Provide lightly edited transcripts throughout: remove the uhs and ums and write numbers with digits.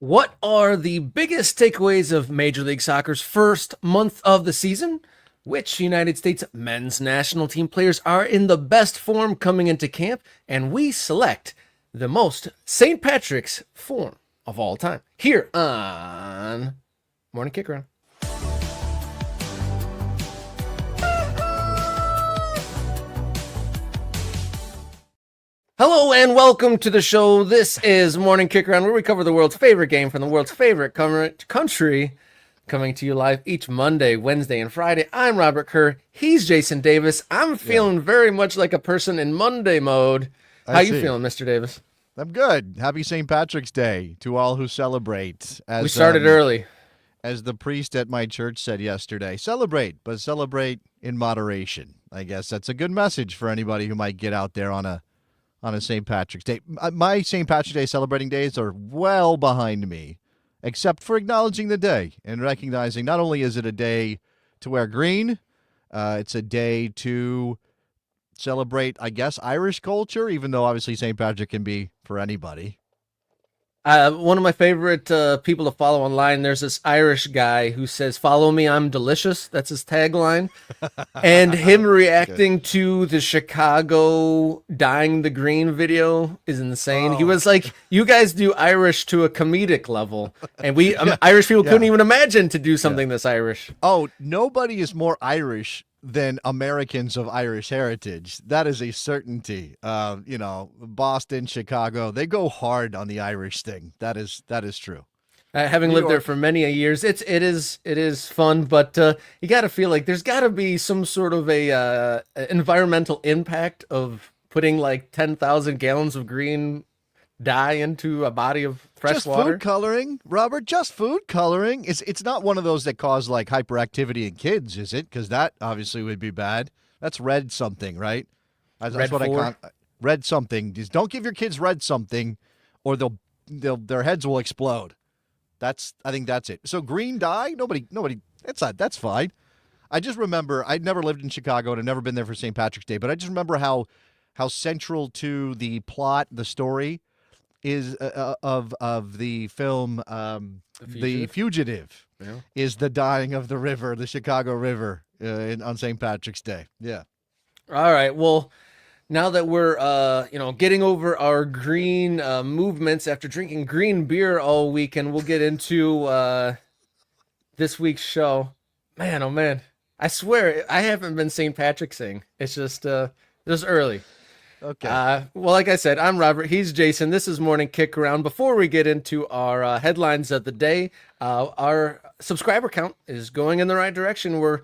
What are the biggest takeaways of Major League Soccer's first month of the season? Which United States men's national team players are in the best form coming into camp? And we select the most St. Patrick's form of all time here on Morning Kickaround. Hello and welcome to the show. This is Morning Kickaround, where we cover the world's favorite game from the world's favorite country, coming to you live each Monday, Wednesday, and Friday. I'm Robert Kerr. He's Jason Davis. I'm feeling very much like a person in Monday mode. How you feeling, Mr. Davis? I'm good. Happy St. Patrick's Day to all who celebrate. We started early. As the priest at my church said yesterday, celebrate, but celebrate in moderation. I guess that's a good message for anybody who might get out there on a St. Patrick's Day. My St. Patrick's Day celebrating days are well behind me, except for acknowledging the day and recognizing not only is it a day to wear green, it's a day to celebrate, I guess, Irish culture, even though obviously St. Patrick can be for anybody. One of my favorite people to follow online, there's this Irish guy who says, "Follow me, I'm delicious." That's his tagline. And him reacting to the Chicago dyeing the green video is insane. He was like, you guys do Irish to a comedic level. And we Irish people couldn't even imagine to do something this Irish. Oh, nobody is more Irish than Americans of Irish heritage. That is a certainty. Boston, Chicago, they go hard on the Irish thing. That is true. Having lived there for many a years, it is fun, but you got to feel like there's got to be some sort of a environmental impact of putting like 10,000 gallons of green dye into a body of fresh water. Just food coloring, Robert. Just food coloring. It's not one of those that cause like hyperactivity in kids, is it? Because that obviously would be bad. That's red something, right? That's what I call red something. Just don't give your kids red something, or their heads will explode. I think that's it. So green dye, nobody. That's fine. I just remember I'd never lived in Chicago and I'd never been there for St. Patrick's Day, but I just remember how central to the plot, the story, is of the film The Fugitive is the dyeing of the river, the Chicago River, on St. Patrick's Day. Yeah. All right. Well, now that we're getting over our green movements after drinking green beer all weekend, we'll get into this week's show. Man, oh man, I swear I haven't been St. Patrick'sing. It's just early. Okay. Well, like I said, I'm Robert. He's Jason. This is Morning Kick Around. Before we get into our headlines of the day, our subscriber count is going in the right direction. We're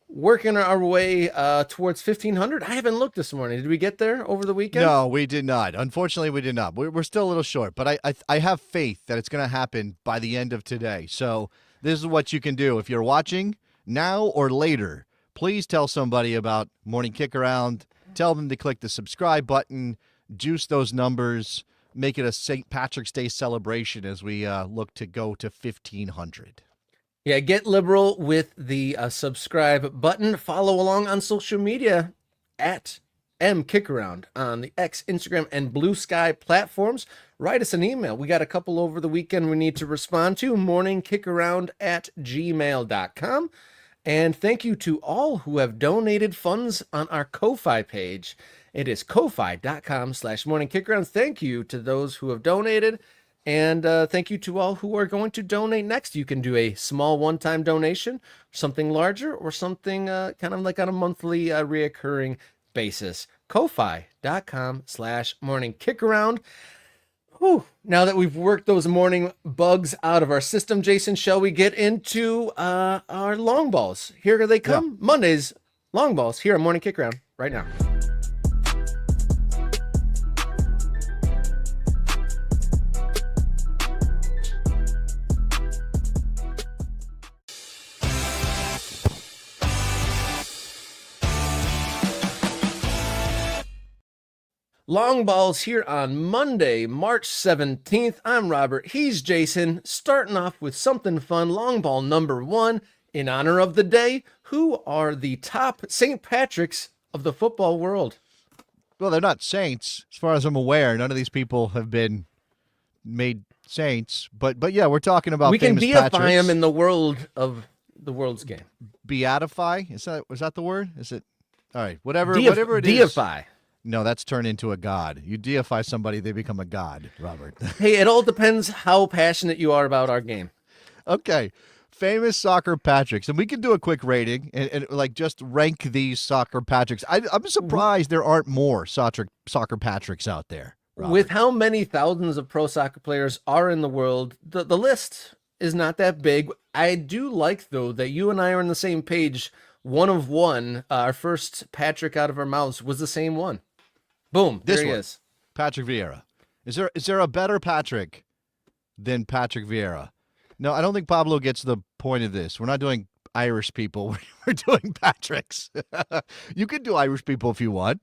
working our way towards 1,500. I haven't looked this morning. Did we get there over the weekend? No, we did not. Unfortunately, we did not. We're still a little short, but I have faith that it's going to happen by the end of today. So this is what you can do. If you're watching now or later, please tell somebody about Morning Kick Around. Tell them to click the subscribe button, juice those numbers, make it a St. Patrick's Day celebration as we look to go to 1,500. Yeah, get liberal with the subscribe button. Follow along on social media at mkickaround on the X, Instagram, and Blue Sky platforms. Write us an email. We got a couple over the weekend we need to respond to. morningkickaround@gmail.com. And thank you to all who have donated funds on our Ko-Fi page. It is ko-fi.com/morningkickaround. Thank you to those who have donated. And thank you to all who are going to donate next. You can do a small one-time donation, something larger, or something kind of like on a monthly reoccurring basis. ko-fi.com/morningkickaround. Whew. Now that we've worked those morning bugs out of our system, Jason, shall we get into our long balls? Here they come. Yeah. Monday's long balls here on Morning Kick Around right now. Long balls here on Monday, March 17th. I'm Robert. He's Jason. Starting off with something fun. Long ball number one in honor of the day. Who are the top St. Patrick's of the football world? Well, they're not saints. As far as I'm aware, none of these people have been made Saints. But yeah, we're talking about we can famous deify Patricks. him in the world of the world's game. Beatify? Was that the word? Is it? All right, whatever it is. Deify. No, that's turned into a god. You deify somebody, they become a god, Robert. Hey, it all depends how passionate you are about our game. Okay. Famous soccer Patricks. And we can do a quick rating and like just rank these soccer Patricks. I'm surprised there aren't more soccer Patricks out there, Robert. With how many thousands of pro soccer players are in the world, the list is not that big. I do like, though, that you and I are on the same page. One of one, our first Patrick out of our mouths was the same one. Boom, there he is. Patrick Vieira. Is there a better Patrick than Patrick Vieira? No, I don't think Pablo gets the point of this. We're not doing Irish people. We're doing Patricks. You can do Irish people if you want.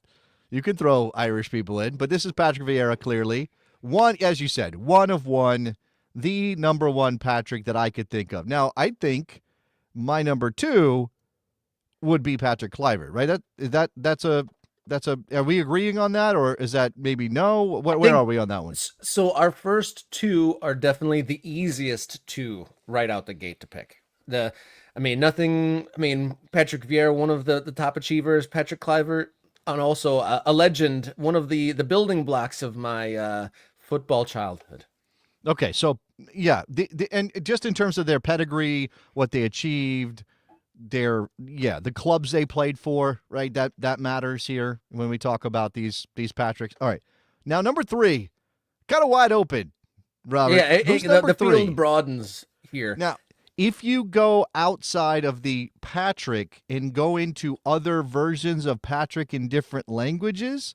You can throw Irish people in, but this is Patrick Vieira, clearly. One, as you said, one of one, the number one Patrick that I could think of. Now, I think my number two would be Patrick Kluivert, right? That's a are we agreeing on that, or is that maybe no? Where are we on that one? So our first two are definitely the easiest two right out the gate to pick. Patrick Vieira, one of the top achievers, Patrick Kluivert, and also a legend, one of the building blocks of my football childhood. Okay, so yeah, and just in terms of their pedigree, what they achieved, the clubs they played for, right? That matters here when we talk about these Patricks. All right, now number three, kind of wide open, Robert. Yeah, the three? field broadens here. Now, if you go outside of the Patrick and go into other versions of Patrick in different languages,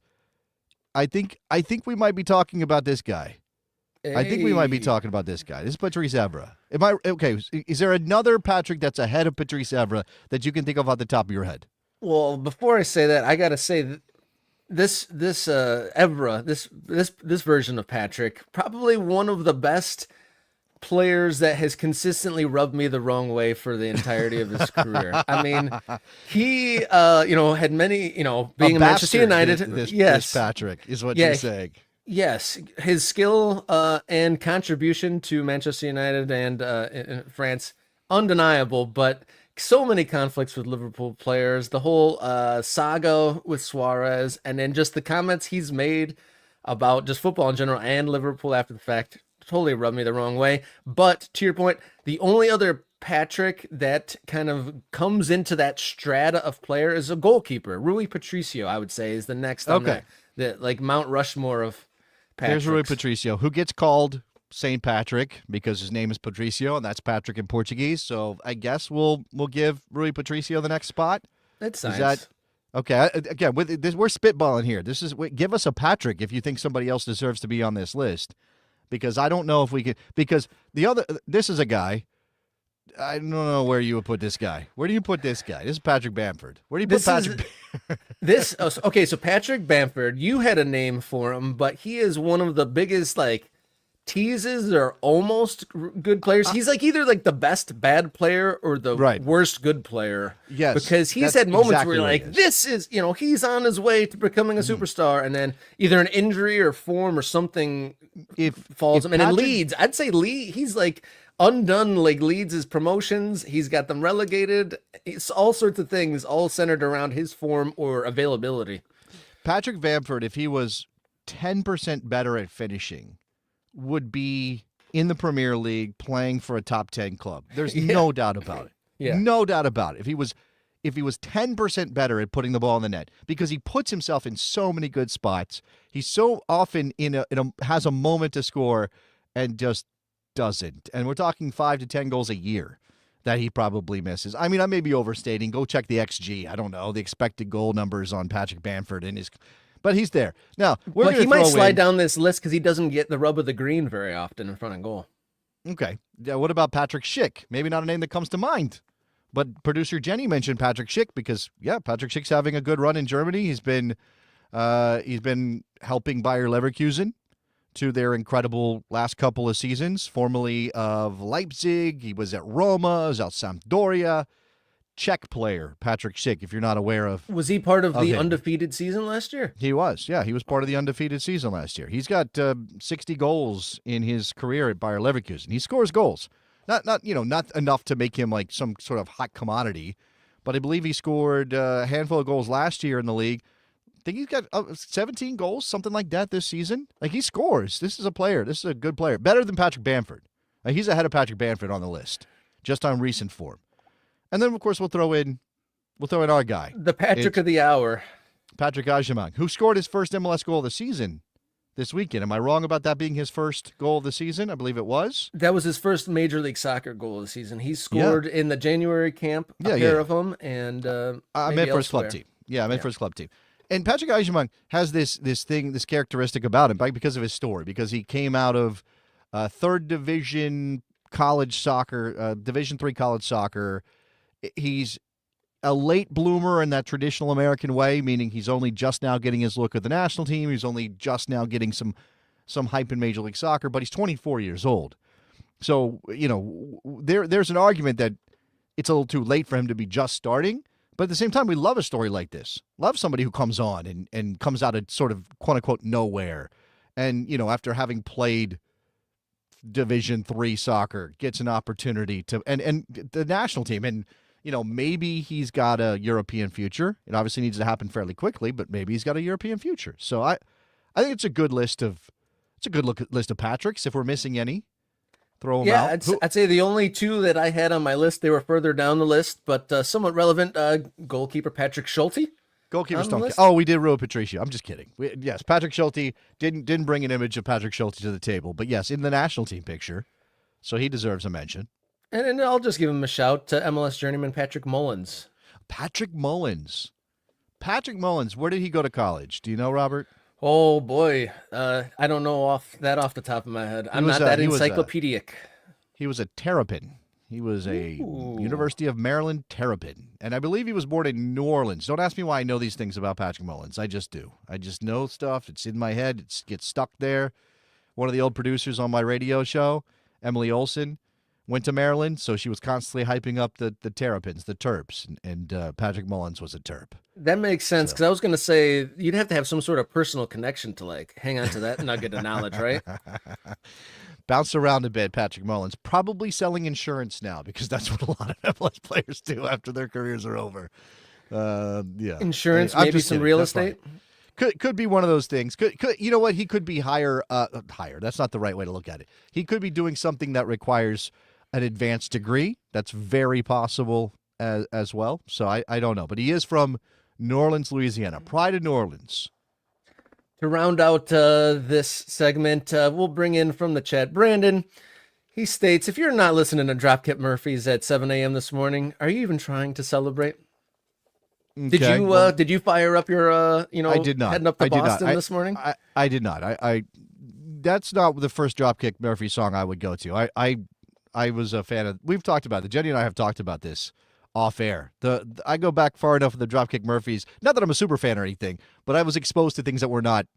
I think we might be talking about this guy. I think we might be talking about this guy. This is Patrice Evra. Am I okay? Is there another Patrick that's ahead of Patrice Evra that you can think of off the top of your head? Well, before I say that, I gotta say that this Evra, this version of Patrick, probably one of the best players that has consistently rubbed me the wrong way for the entirety of his career. I mean, he had many, being in Manchester United. This Patrick is what you're saying. Yes, his skill and contribution to Manchester United and in France, undeniable, but so many conflicts with Liverpool players, the whole saga with Suarez, and then just the comments he's made about just football in general and Liverpool after the fact totally rubbed me the wrong way. But to your point, the only other Patrick that kind of comes into that strata of player is a goalkeeper. Rui Patricio, I would say, is the next on the like Mount Rushmore of Patricks. There's Rui Patricio, who gets called St. Patrick because his name is Patricio, and that's Patrick in Portuguese. So I guess we'll give Rui Patricio the next spot. That's nice. Is that okay? Again, with this, we're spitballing here. Give us a Patrick if you think somebody else deserves to be on this list, because I don't know if we can. Because this is a guy. I don't know where you would put this guy. Where do you put this guy? This is Patrick Bamford. Where do you put Patrick? So Patrick Bamford, you had a name for him, but he is one of the biggest teases or almost good players. He's either the best bad player or the worst good player. Yes, because he's had moments where you're this is he's on his way to becoming a superstar, and then either an injury or form or something falls him. And in Leeds, I'd say he's undone. Leeds his promotions, he's got them relegated. It's all sorts of things, all centered around his form or availability. Patrick Bamford, if he was 10% better at finishing, would be in the Premier League playing for a top 10 club. There's no doubt about it. Yeah. No doubt about it. If he was 10% better at putting the ball in the net, because he puts himself in so many good spots. He's so often has a moment to score and just doesn't. And we're talking 5 to 10 goals a year that he probably misses. I mean, I may be overstating. Go check the XG. I don't know the expected goal numbers on Patrick Bamford but he's there. Now, he might slide down this list because he doesn't get the rub of the green very often in front of goal. Okay. Yeah, what about Patrick Schick? Maybe not a name that comes to mind. But producer Jenny mentioned Patrick Schick because, Patrick Schick's having a good run in Germany. He's been helping Bayer Leverkusen to their incredible last couple of seasons, formerly of Leipzig. He was at Roma, he was at Sampdoria. Czech player, Patrick Schick, if you're not aware of. Was he part of the him. undefeated season last year? He was, yeah. He was part of the undefeated season last year. He's got 60 goals in his career at Bayer Leverkusen. He scores goals. Not enough to make him like some sort of hot commodity, but I believe he scored a handful of goals last year in the league. I think he's got 17 goals, something like that this season. Like, he scores. This is a player. This is a good player. Better than Patrick Bamford. He's ahead of Patrick Bamford on the list, just on recent form. And then, of course, we'll throw in our guy. The Patrick of the hour. Patrick Agyemang, who scored his first MLS goal of the season this weekend. Am I wrong about that being his first goal of the season? I believe it was. That was his first Major League Soccer goal of the season. He scored in the January camp, a pair of them, and I meant for his club team. Yeah, I meant for his club team. And Patrick Agyemang has this characteristic about him because of his story, because he came out of third division college soccer, Division III college soccer. He's a late bloomer in that traditional American way, meaning he's only just now getting his look at the national team. He's only just now getting some hype in Major League Soccer, but he's 24 years old. So, there's an argument that it's a little too late for him to be just starting. But at the same time, we love a story like this. Love somebody who comes on and comes out of sort of quote-unquote nowhere. And, after having played Division III soccer, gets an opportunity to and the national team. And, maybe he's got a European future. It obviously needs to happen fairly quickly, but maybe he's got a European future. So I think it's a good list of Patricks. If we're missing any, throw them out. I'd say the only two that I had on my list, they were further down the list, but somewhat relevant. Goalkeeper Patrick Schulte. Goalkeepers don't. Oh, we did Rui Patricio. I'm just kidding. Yes, Patrick Schulte didn't bring an image of Patrick Schulte to the table, but yes, in the national team picture, so he deserves a mention. And I'll just give him a shout to MLS journeyman Patrick Mullins. Patrick Mullins, where did he go to college? Do you know, Robert? Oh boy, I don't know off the top of my head. I'm not that encyclopedic. He was a Terrapin. He was a University of Maryland Terrapin. And I believe he was born in New Orleans. Don't ask me why I know these things about Patrick Mullins. I just do. I just know stuff. It's in my head. It gets stuck there. One of the old producers on my radio show, Emily Olson, went to Maryland, so she was constantly hyping up the Terrapins, the Terps, and Patrick Mullins was a Terp. That makes sense, because I was going to say, you'd have to have some sort of personal connection to, hang on to that nugget of knowledge, right? Bounced around a bit, Patrick Mullins. Probably selling insurance now, because that's what a lot of MLS players do after their careers are over. Yeah. Insurance, maybe some real estate? Could be one of those things. Could you know what? He could be higher. That's not the right way to look at it. He could be doing something that requires an advanced degree. That's very possible as well. So I don't know. But he is from New Orleans, Louisiana. Pride of New Orleans. To round out this segment, we'll bring in from the chat Brandon. He states, if you're not listening to Dropkick Murphys at 7 a.m. this morning, are you even trying to celebrate? Okay. Did you fire up your I did not. heading up to Boston this morning? I did not. I that's not the first Dropkick Murphy song I would go to. I was a fan of. We've talked about it. Jenny and I have talked about this off air. I go back far enough with the Dropkick Murphys. Not that I'm a super fan or anything, but I was exposed to things that were not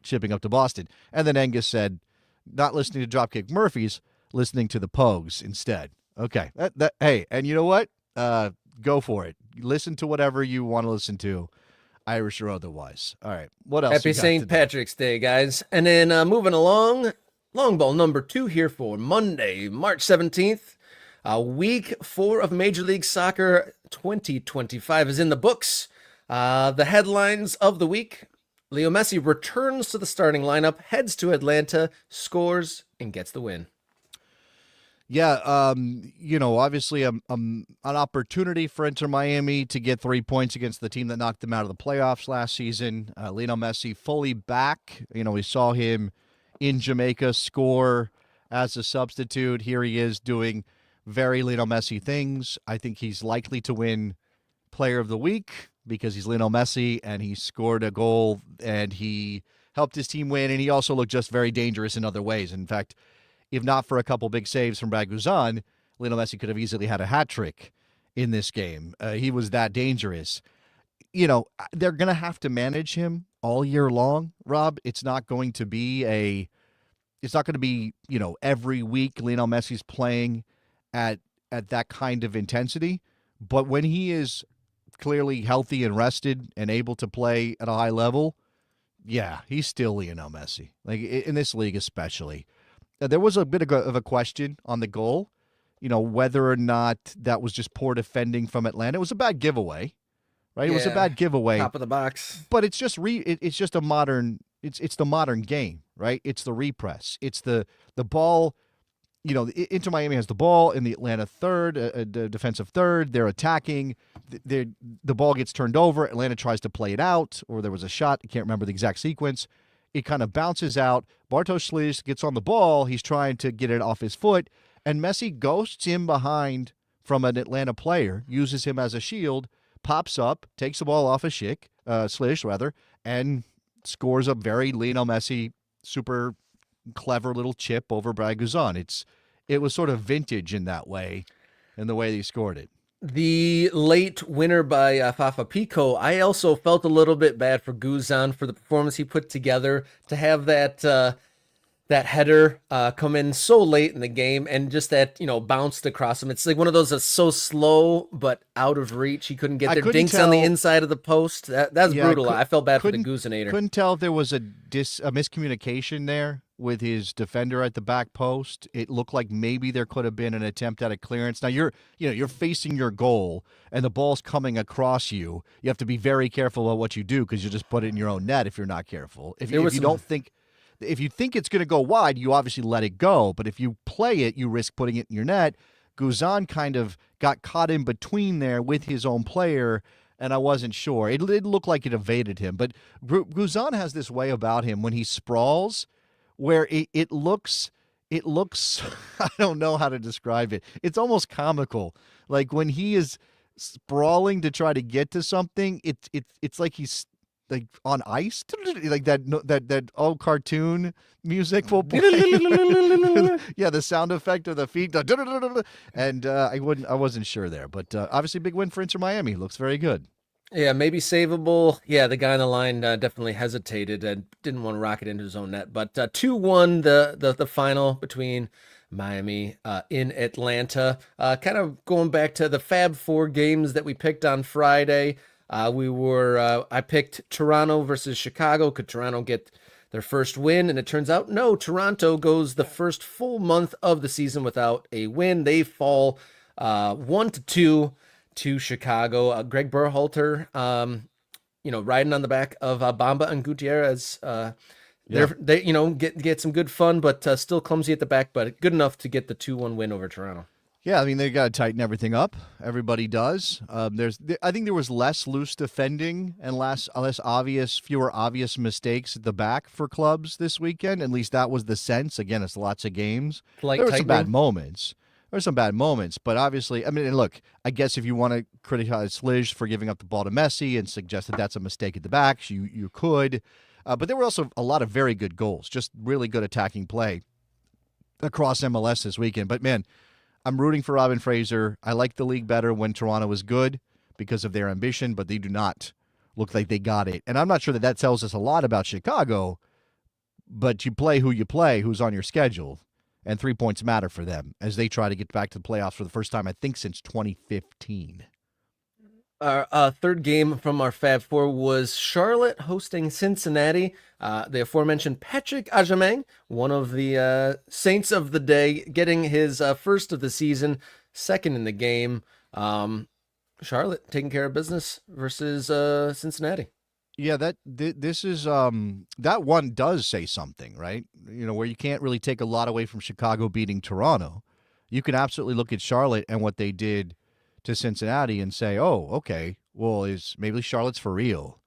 shipping up to Boston. And then Angus said, not listening to Dropkick Murphys, listening to the Pogues instead. Okay. Hey, and you know what? Go for it. Listen to whatever you want to listen to, Irish or otherwise. All right. What else? Happy St. Patrick's Day, guys. And then moving along, long ball number 2 here for Monday, March 17th. Week 4 of Major League Soccer 2025 is in the books. The headlines of the week: Leo Messi returns to the starting lineup, heads to Atlanta, scores, and gets the win. Yeah, obviously an opportunity for Inter Miami to get 3 points against the team that knocked them out of the playoffs last season. Lionel Messi fully back. We saw him in Jamaica score as a substitute. Here he is doing very Lionel Messi things. I think he's likely to win Player of the Week because he's Lionel Messi and he scored a goal and he helped his team win, and he also looked just very dangerous in other ways. In fact, if not for a couple big saves from Baguzan, Lionel Messi could have easily had a hat trick in this game. He was that dangerous. They're going to have to manage him all year long, Rob. It's not going to be every week Lionel Messi's playing at that kind of intensity. But when he is clearly healthy and rested and able to play at a high level, yeah, he's still Lionel Messi. Like in this league especially. There was a bit of a question on the goal, whether or not that was just poor defending from Atlanta. It was a bad giveaway, right? Yeah, it was a bad giveaway. Top of the box. But it's just it's a modern it's the modern game, right? It's the repress. It's the ball. Inter Miami has the ball in the Atlanta third, the defensive third. They're attacking. The ball gets turned over. Atlanta tries to play it out, or there was a shot. I can't remember the exact sequence. It kind of bounces out. Bartosz Slisz gets on the ball. He's trying to get it off his foot, and Messi ghosts him behind from an Atlanta player, uses him as a shield, pops up, takes the ball off of Slisz, and scores a very Lionel Messi super clever little chip over Brad Guzan. It was sort of vintage in that way, in the way he scored it. The late winner by Fafa Pico, I also felt a little bit bad for Guzan for the performance he put together to have that header come in so late in the game and just that, bounced across him. It's like one of those that's so slow but out of reach. He couldn't get there. Dinks on the inside of the post. That's brutal. I felt bad for the Guzanator. Couldn't tell if there was a miscommunication there with his defender at the back post. It looked like maybe there could have been an attempt at a clearance. Now you're facing your goal and the ball's coming across you. You have to be very careful about what you do because you just put it in your own net if you're not careful. If you think it's going to go wide, you obviously let it go. But if you play it, you risk putting it in your net. Guzan kind of got caught in between there with his own player, and I wasn't sure. It looked like it evaded him. But Guzan has this way about him when he sprawls where it looks I don't know how to describe it. It's almost comical. Like when he is sprawling to try to get to something, it's like he's like on ice, like that old cartoon music will play. Yeah, the sound effect of the feet, and I wasn't sure there, but obviously big win for Inter Miami. Looks very good. Yeah, maybe savable. Yeah, the guy on the line definitely hesitated and didn't want to rock it into his own net. But 2-1, the final between Miami in Atlanta. Kind of going back to the Fab Four games that we picked on Friday. I picked Toronto versus Chicago. Could Toronto get their first win? And it turns out, no, Toronto goes the first full month of the season without a win. They fall 1-2 to Chicago. Greg Berhalter, riding on the back of Bamba and Gutierrez. They get some good fun, but still clumsy at the back, but good enough to get the 2-1 win over Toronto. Yeah, I mean, they got to tighten everything up. Everybody does. I think there was less loose defending and fewer obvious mistakes at the back for clubs this weekend. At least that was the sense. Again, it's lots of games. There were some bad moments. But obviously, I mean, and look, I guess if you want to criticize Slisz for giving up the ball to Messi and suggest that that's a mistake at the back, you could. But there were also a lot of very good goals, just really good attacking play across MLS this weekend. But, man, I'm rooting for Robin Fraser. I like the league better when Toronto was good because of their ambition, but they do not look like they got it. And I'm not sure that tells us a lot about Chicago, but you play who you play, who's on your schedule, and 3 points matter for them as they try to get back to the playoffs for the first time, I think, since 2015. Our third game from our Fab Four was Charlotte hosting Cincinnati. The aforementioned Patrick Agyemang, one of the Saints of the day, getting his first of the season, second in the game. Charlotte taking care of business versus Cincinnati. Yeah, this is that one does say something, right? Where you can't really take a lot away from Chicago beating Toronto. You can absolutely look at Charlotte and what they did to Cincinnati and say, oh, okay, well, maybe Charlotte's for real.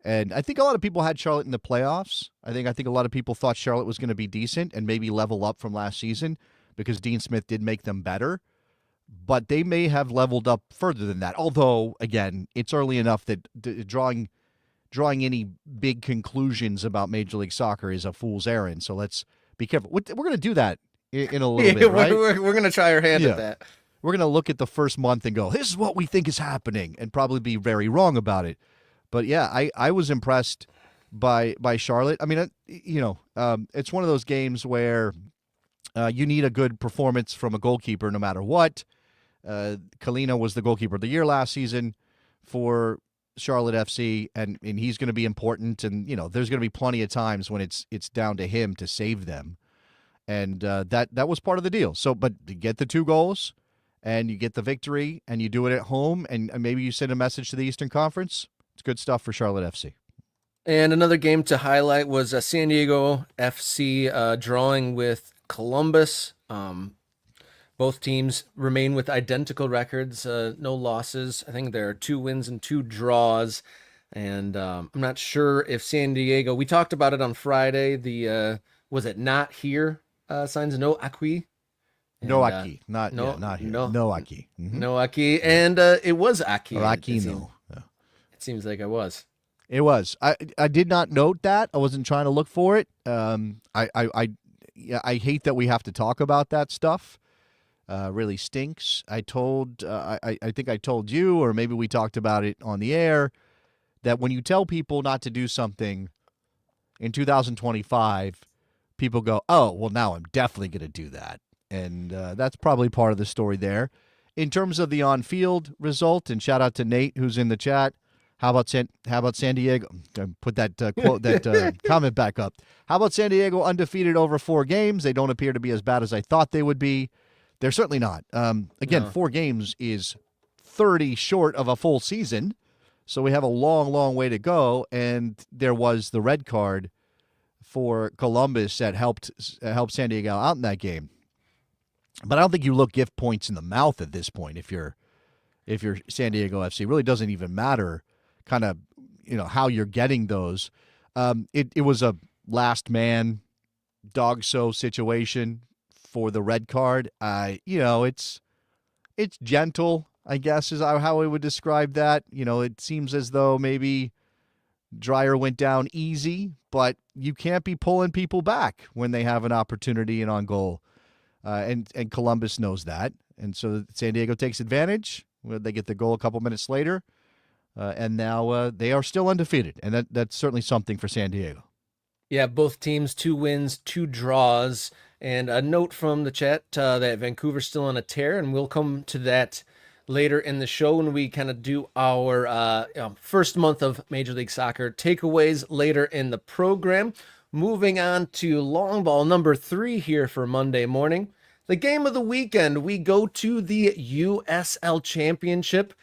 And I think a lot of people had Charlotte in the playoffs. I think a lot of people thought Charlotte was going to be decent and maybe level up from last season because Dean Smith did make them better. But they may have leveled up further than that. Although, again, it's early enough that drawing any big conclusions about Major League Soccer is a fool's errand. So let's be careful. We're going to do that in a little bit, right? We're going to try our hand at that. We're going to look at the first month and go, this is what we think is happening, and probably be very wrong about it. But, yeah, I was impressed by Charlotte. I mean, it's one of those games where you need a good performance from a goalkeeper no matter what. Kalina was the goalkeeper of the year last season for Charlotte FC, and he's going to be important. And there's going to be plenty of times when it's down to him to save them, and that was part of the deal. So, but you get the 2 goals, and you get the victory, and you do it at home, and maybe you send a message to the Eastern Conference. It's good stuff for Charlotte FC. And another game to highlight was San Diego FC drawing with Columbus. Both teams remain with identical records, no losses. I think there are 2 wins and 2 draws. And I'm not sure if San Diego, we talked about it on Friday, was it not here signs no Aki? No Aki. Not here. No Aki. Mm-hmm. No Aki. And it was Aki. Or Aki, no. It seems like it was. It was. I did not note that. I wasn't trying to look for it. I hate that we have to talk about that stuff. Really stinks. I think I told you, or maybe we talked about it on the air, that when you tell people not to do something in 2025, people go, oh, well, now I'm definitely going to do that. And that's probably part of the story there. In terms of the on-field result, and shout out to Nate, who's in the chat, how about San Diego? Put that comment back up. How about San Diego undefeated over 4 games? They don't appear to be as bad as I thought they would be. They're certainly not. Again, 4 games is 30 short of a full season, so we have a long, long way to go. And there was the red card for Columbus that helped San Diego out in that game. But I don't think you look gift points in the mouth at this point if you're San Diego FC. It really doesn't even matter kind of how you're getting those. It was a last man dog show situation for the red card. It's gentle, I guess, is how I would describe that. It seems as though maybe Dreyer went down easy, but you can't be pulling people back when they have an opportunity and on goal. And Columbus knows that. And so San Diego takes advantage. They get the goal a couple minutes later. And now they are still undefeated. And that's certainly something for San Diego. Yeah, both teams, 2 wins, 2 draws. And a note from the chat that Vancouver's still on a tear, and we'll come to that later in the show when we kind of do our first month of Major League Soccer takeaways later in the program. Moving on to long ball number 3 here for Monday morning. The game of the weekend, we go to the USL Championship.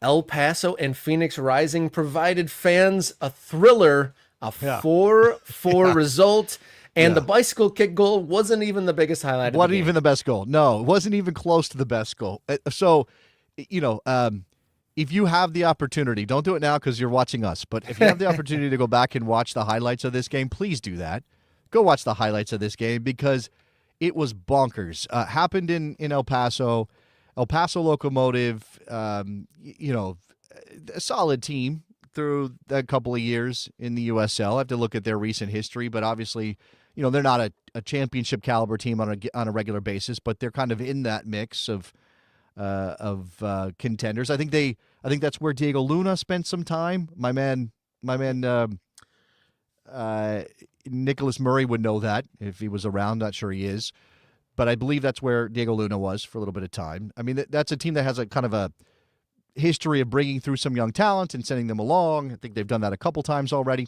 El Paso and Phoenix Rising provided fans a thriller, a 4-4 result. And the bicycle kick goal wasn't even the biggest highlight. Wasn't even the best goal. No, it wasn't even close to the best goal. So, if you have the opportunity, don't do it now because you're watching us, but if you have the opportunity to go back and watch the highlights of this game, please do that. Go watch the highlights of this game because it was bonkers. Happened in El Paso. El Paso Locomotive, a solid team through a couple of years in the USL. I have to look at their recent history, but obviously, they're not a championship caliber team on a regular basis, but they're kind of in that mix of contenders. I think that's where Diego Luna spent some time. My man, Nicholas Murray would know that if he was around. Not sure he is, but I believe that's where Diego Luna was for a little bit of time. I mean, that's a team that has a kind of a history of bringing through some young talent and sending them along. I think they've done that a couple times already,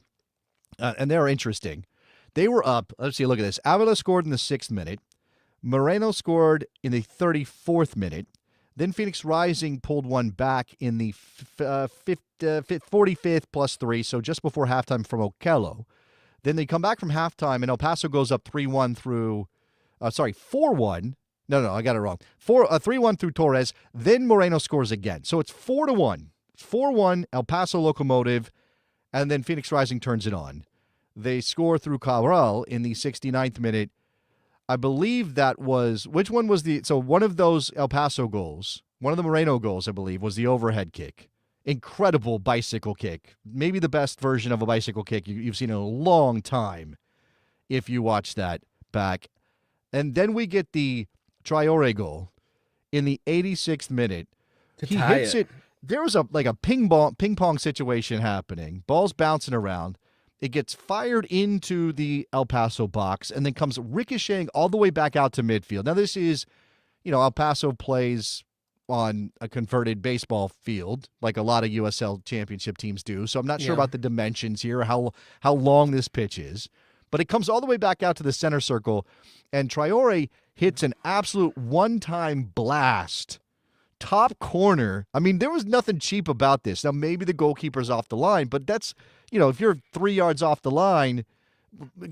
and they're interesting. They were up. Let's see. Look at this. Avila scored in the 6th minute. Moreno scored in the 34th minute. Then Phoenix Rising pulled one back in the 45th plus 3, so just before halftime from Okello. Then they come back from halftime, and El Paso goes up 3-1 through, 4-1. No, I got it wrong. 3-1 through Torres. Then Moreno scores again. So it's 4-1. 4-1, El Paso Locomotive, and then Phoenix Rising turns it on. They score through Cabral in the 69th minute. I believe that was, which one was one of those El Paso goals, one of the Moreno goals, I believe, was the overhead kick. Incredible bicycle kick. Maybe the best version of a bicycle kick you've seen in a long time if you watch that back. And then we get the Traore goal in the 86th minute. He hits it. There was a ping pong situation happening. Ball's bouncing around. It gets fired into the El Paso box and then comes ricocheting all the way back out to midfield. Now, this is, El Paso plays on a converted baseball field, like a lot of USL championship teams do. So I'm not sure about the dimensions here, how long this pitch is. But it comes all the way back out to the center circle, and Traore hits an absolute one-time blast. Top corner. I mean, there was nothing cheap about this. Now, maybe the goalkeeper's off the line, but that's, if you're 3 yards off the line,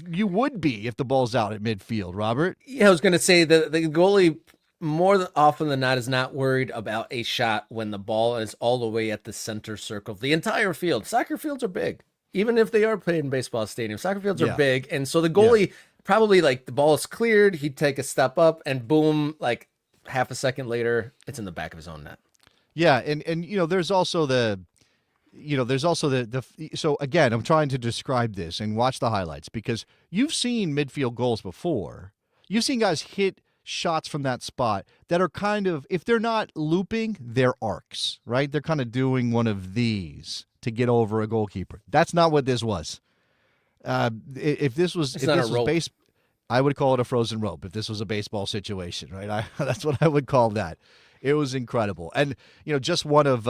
you would be if the ball's out at midfield, Robert. Yeah, I was going to say the goalie more often than not is not worried about a shot when the ball is all the way at the center circle of the entire field. Soccer fields are big. Even if they are played in baseball stadiums, soccer fields are big. And so the goalie probably, like, the ball is cleared, he'd take a step up, and boom, like half a second later, it's in the back of his own net. Yeah, and there's also so again, I'm trying to describe this and watch the highlights because you've seen midfield goals before. You've seen guys hit shots from that spot that are kind of, if they're not looping, they're arcs, right? They're kind of doing one of these to get over a goalkeeper. That's not what this was. If this was base, I would call it a frozen rope. If this was a baseball situation, right? That's what I would call that. It was incredible, and just one of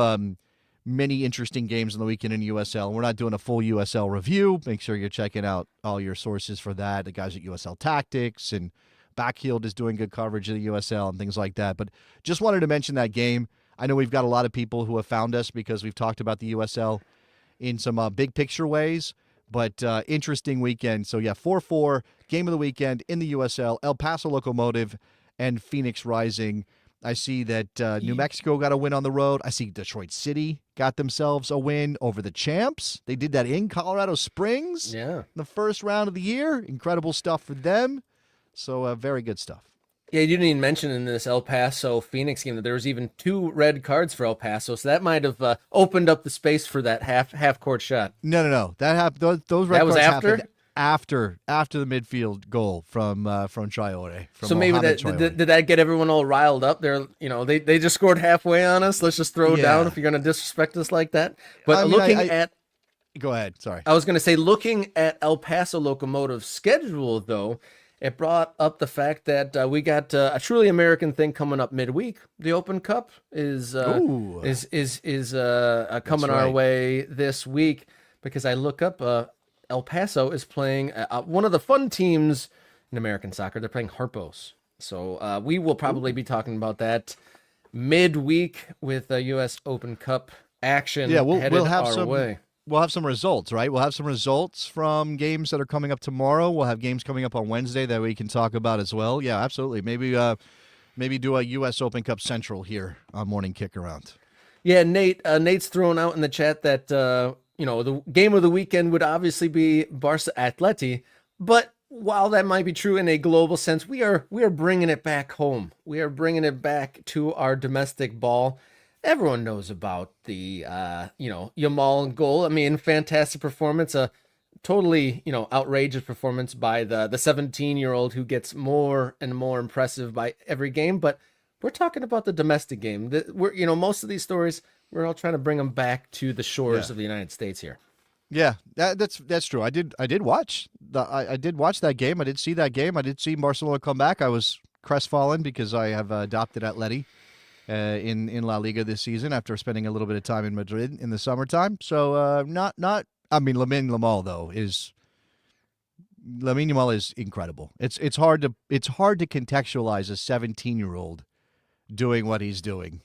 many interesting games on the weekend in USL. We're not doing a full USL review. Make sure you're checking out all your sources for that. The guys at USL Tactics and Backfield is doing good coverage of the USL and things like that. But just wanted to mention that game. I know we've got a lot of people who have found us because we've talked about the USL in some big picture ways, but interesting weekend. So, 4-4, game of the weekend in the USL, El Paso Locomotive and Phoenix Rising. I see that New Mexico got a win on the road. I see Detroit City got themselves a win over the champs. They did that in Colorado Springs in the first round of the year. Incredible stuff for them. So, very good stuff. Yeah, you didn't even mention in this El Paso Phoenix game that there was even 2 red cards for El Paso, so that might have opened up the space for that half court shot. No. That happened. Those red cards happened after the midfield goal from Traore. So maybe did that get everyone all riled up? They just scored halfway on us. Let's just throw down if you're going to disrespect us like that. But go ahead. Sorry, I was going to say, looking at El Paso Locomotive's schedule, though, it brought up the fact that we got a truly American thing coming up midweek. The Open Cup is coming our way this week, because I look up El Paso is playing one of the fun teams in American soccer. They're playing Harpos. So we will probably be talking about that midweek with the U.S. Open Cup action headed our way. We'll have some results, right? We'll have some results from games that are coming up tomorrow. We'll have games coming up on Wednesday that we can talk about as well. Yeah, absolutely. Maybe do a U.S. Open Cup Central here on Morning Kickaround. Yeah, Nate's thrown out in the chat that the game of the weekend would obviously be Barca Atleti, but while that might be true in a global sense, we are bringing it back home. We are bringing it back to our domestic ball. Everyone knows about the, Yamal goal. I mean, fantastic performance, a totally, outrageous performance by the 17-year-old who gets more and more impressive by every game. But we're talking about the domestic game. Most of these stories, we're all trying to bring them back to the shores of the United States here. Yeah, that's true. I did watch that game. I did see that game. I did see Barcelona come back. I was crestfallen because I have adopted Atleti in La Liga this season after spending a little bit of time in Madrid in the summertime. So Lamine Yamal is incredible. It's hard to contextualize a 17-year-old doing what he's doing.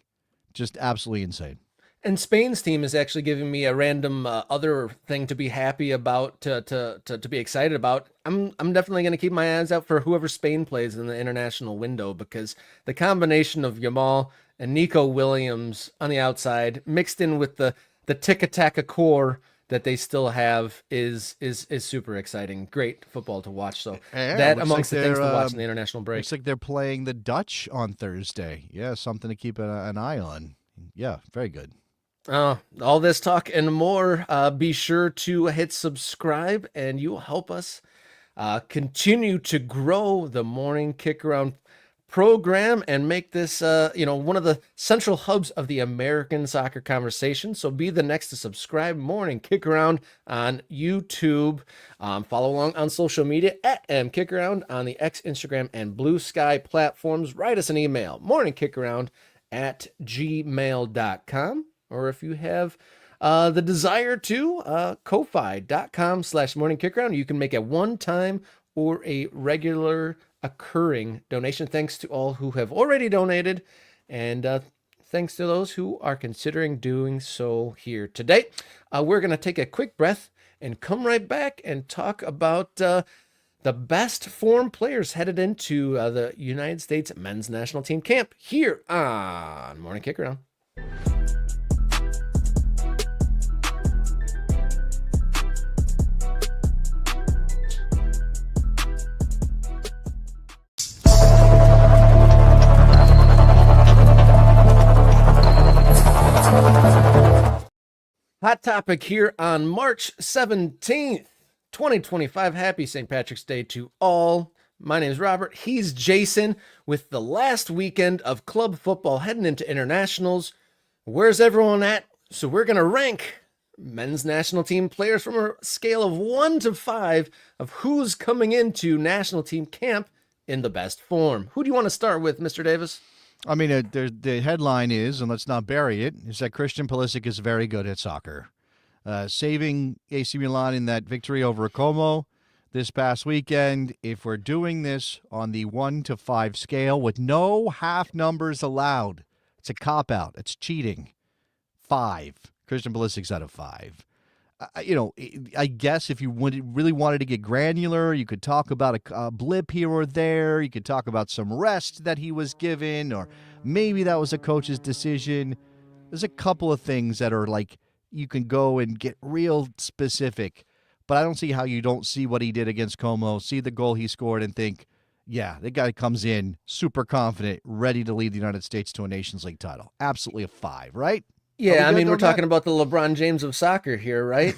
Just absolutely insane. And Spain's team is actually giving me a random other thing to be happy about, to be excited about. I'm definitely going to keep my eyes out for whoever Spain plays in the international window, because the combination of Yamal and Nico Williams on the outside, mixed in with the tiki-taka core that they still have, is super exciting. Great football to watch. So that amongst the things to watch in the international break. Looks like they're playing the Dutch on Thursday. Yeah, something to keep an eye on. Yeah, very good. All this talk and more, be sure to hit subscribe, and you will help us continue to grow the Morning Kickaround program and make this one of the central hubs of the American soccer conversation. So be the next to subscribe. Morning Kickaround on YouTube. Follow along on social media at MKickaround on the X, Instagram, and Blue Sky platforms. Write us an email, morningkickaround gmail.com. Or if you have the desire to, ko-fi.com/morningkickaround. You can make a one-time or a regular occurring donation. Thanks to all who have already donated, and thanks to those who are considering doing so here today. We're going to take a quick breath and come right back and talk about the best form players headed into the United States men's national team camp here on Morning Kickaround. Hot topic here on March 17th, 2025. Happy St. Patrick's Day to all. My name is Robert. He's Jason. With the last weekend of club football heading into internationals, where's everyone at? So we're going to rank men's national team players from a scale of 1 to 5 of who's coming into national team camp in the best form. Who do you want to start with, Mr. Davis? I mean, the headline is, and let's not bury it, is that Christian Pulisic is very good at soccer. Saving AC Milan in that victory over Como this past weekend. If we're doing this on the 1 to 5 scale with no half numbers allowed, it's a cop-out. It's cheating. 5. Christian Pulisic's out of 5. I guess if you really wanted to get granular, you could talk about a blip here or there. You could talk about some rest that he was given, or maybe that was a coach's decision. There's a couple of things that are like you can go and get real specific, but I don't see how you don't see what he did against Como, see the goal he scored, and think, yeah, the guy comes in super confident, ready to lead the United States to a Nations League title. Absolutely a 5, right? Yeah, I mean, we're talking about the LeBron James of soccer here, right?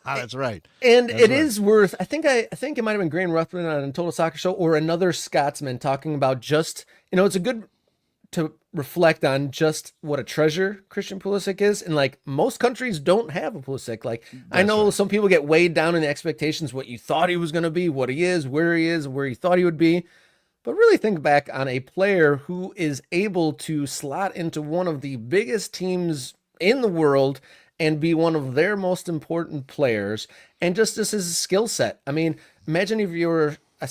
That's right. And it is worth, I think it might have been Graham Ruffin on a Total Soccer Show or another Scotsman talking about just, it's a good to reflect on just what a treasure Christian Pulisic is. And like most countries don't have a Pulisic. Like I know some people get weighed down in the expectations, what you thought he was going to be, what he is, where you thought he would be. But really think back on a player who is able to slot into one of the biggest teams in the world and be one of their most important players. And just as his skill set. I mean, imagine if you were a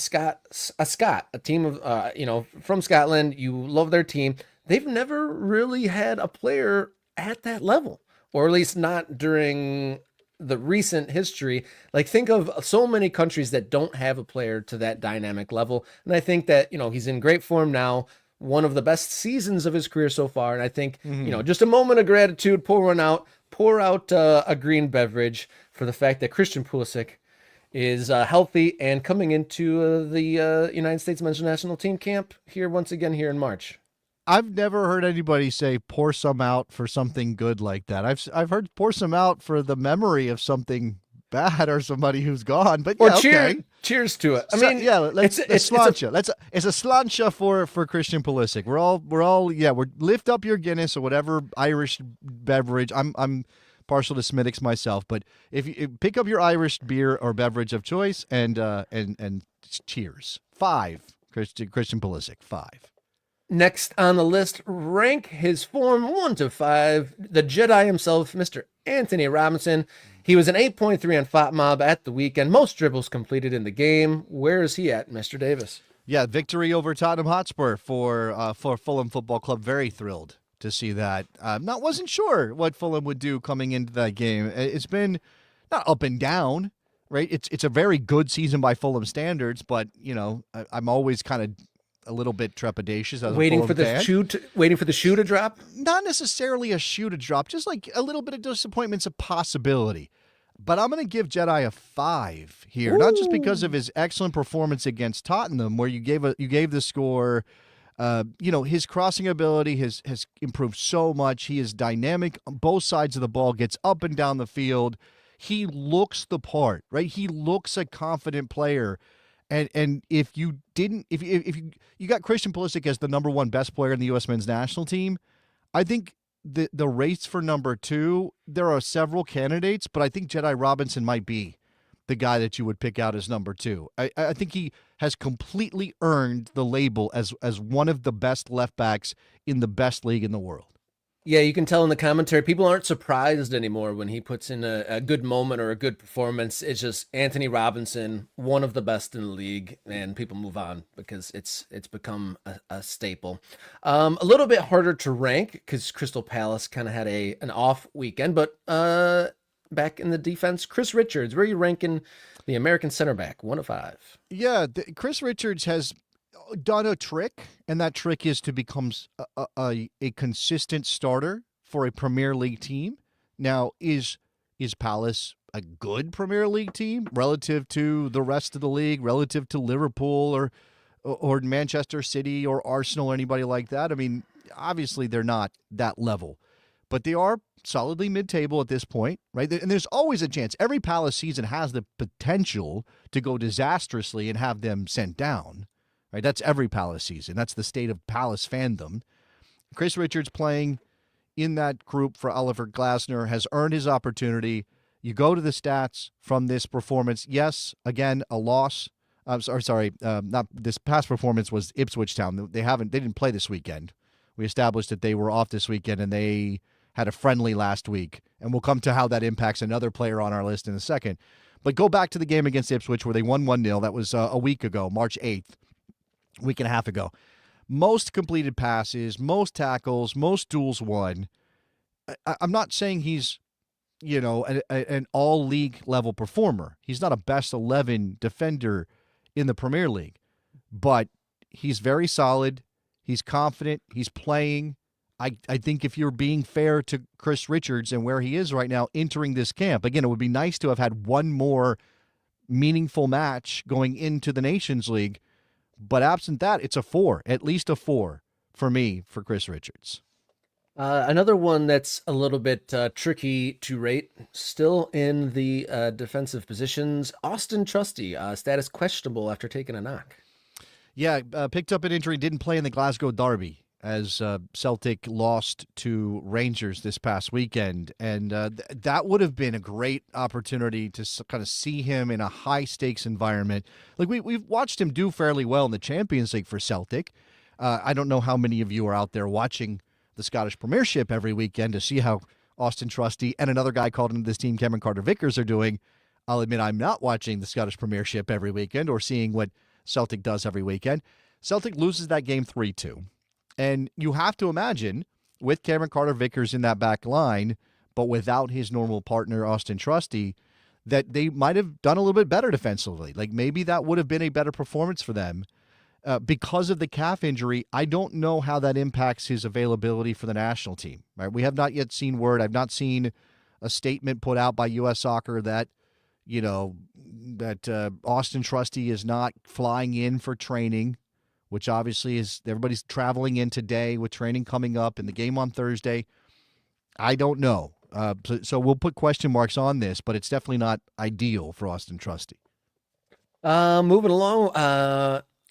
team of, from Scotland, you love their team. They've never really had a player at that level, or at least not during the recent history. Like think of so many countries that don't have a player to that dynamic level. And I think that, he's in great form now, one of the best seasons of his career so far. And I think, just a moment of gratitude, pour out a green beverage for the fact that Christian Pulisic is healthy and coming into the United States men's national team camp here once again here in March. I've never heard anybody say pour some out for something good like that. I've heard pour some out for the memory of something bad or somebody who's gone. But yeah, okay. Cheers to it. I mean, it's slancha. It's a slancha for Christian Pulisic. We're lift up your Guinness or whatever Irish beverage. I'm partial to Smithwick's myself, but if you pick up your Irish beer or beverage of choice and cheers. 5, Christian Pulisic, 5. Next on the list, rank his form 1 to 5. The Jedi himself, Mr. Anthony Robinson. He was an 8.3 on FOTMob at the weekend. Most dribbles completed in the game. Where is he at, Mr. Davis? Yeah, victory over Tottenham Hotspur for Fulham Football Club. Very thrilled to see that. Wasn't sure what Fulham would do coming into that game. It's been not up and down, right? It's a very good season by Fulham standards, but I'm always kind of a little bit trepidatious as waiting for the shoe to drop. Not necessarily a shoe to drop, just like a little bit of disappointment's a possibility. But I'm going to give Jedi a 5 here, Ooh. Not just because of his excellent performance against Tottenham, where you gave the score. His crossing ability has improved so much. He is dynamic on both sides of the ball, gets up and down the field. He looks the part, right? He looks a confident player. And if you got Christian Pulisic as the number 1 best player in the U.S. men's national team, I think the race for number 2, there are several candidates, but I think Jedi Robinson might be the guy that you would pick out as number 2. I think he has completely earned the label as one of the best left backs in the best league in the world. Yeah, you can tell in the commentary, people aren't surprised anymore when he puts in a good moment or a good performance. It's just Anthony Robinson, one of the best in the league, and people move on because it's become a staple. A little bit harder to rank because Crystal Palace kind of had an off weekend, but back in the defense, Chris Richards, where are you ranking the American center back? 1 of 5. Yeah, Chris Richards has done a trick, and that trick is to become a consistent starter for a Premier League team. Now, is Palace a good Premier League team relative to the rest of the league, relative to Liverpool or Manchester City or Arsenal or anybody like that? I mean, obviously they're not that level, but they are solidly mid-table at this point, right? And there's always a chance. Every Palace season has the potential to go disastrously and have them sent down. Right, that's every Palace season. That's the state of Palace fandom. Chris Richards playing in that group for Oliver Glasner has earned his opportunity. You go to the stats from this performance. Yes, again, a loss. Not this past performance was Ipswich Town. They didn't play this weekend. We established that they were off this weekend and they had a friendly last week. And we'll come to how that impacts another player on our list in a second. But go back to the game against Ipswich where they won 1-0. That was a week ago, March 8th. Week and a half ago. Most completed passes, most tackles, most duels won. I'm not saying he's, an all-league level performer. He's not a best 11 defender in the Premier League. But he's very solid. He's confident. He's playing. I think if you're being fair to Chris Richards and where he is right now entering this camp, again, it would be nice to have had one more meaningful match going into the Nations League. But absent that, it's a 4, at least a 4 for me for Chris Richards. Another one that's a little bit tricky to rate, still in the defensive positions, Austin Trusty, status questionable after taking a knock. Yeah, picked up an injury, didn't play in the Glasgow Derby as Celtic lost to Rangers this past weekend. And that would have been a great opportunity to kind of see him in a high-stakes environment. Like we've watched him do fairly well in the Champions League for Celtic. I don't know how many of you are out there watching the Scottish Premiership every weekend to see how Austin Trusty and another guy called into this team, Cameron Carter-Vickers, are doing. I'll admit I'm not watching the Scottish Premiership every weekend or seeing what Celtic does every weekend. Celtic loses that game 3-2. And you have to imagine, with Cameron Carter-Vickers in that back line, but without his normal partner, Austin Trusty, that they might have done a little bit better defensively. Like maybe that would have been a better performance for them. Because of the calf injury, I don't know how that impacts his availability for the national team. Right? We have not yet seen word. I've not seen a statement put out by U.S. Soccer that, Austin Trusty is not flying in for training, which obviously is everybody's traveling in today with training coming up and the game on Thursday. I don't know. So we'll put question marks on this, but it's definitely not ideal for Austin Trusty. Moving along,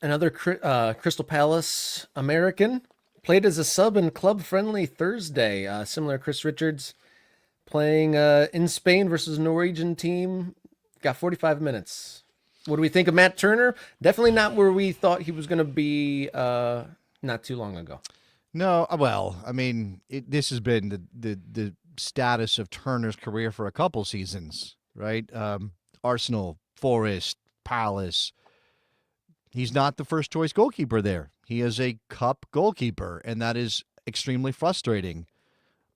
another Crystal Palace American played as a sub in club-friendly Thursday. Similar to Chris Richards playing in Spain versus a Norwegian team. Got 45 minutes. What do we think of Matt Turner? Definitely not where we thought he was going to be not too long ago. No, well, I mean, this has been the status of Turner's career for a couple seasons, right? Arsenal, Forest, Palace. He's not the first choice goalkeeper there. He is a cup goalkeeper, and that is extremely frustrating.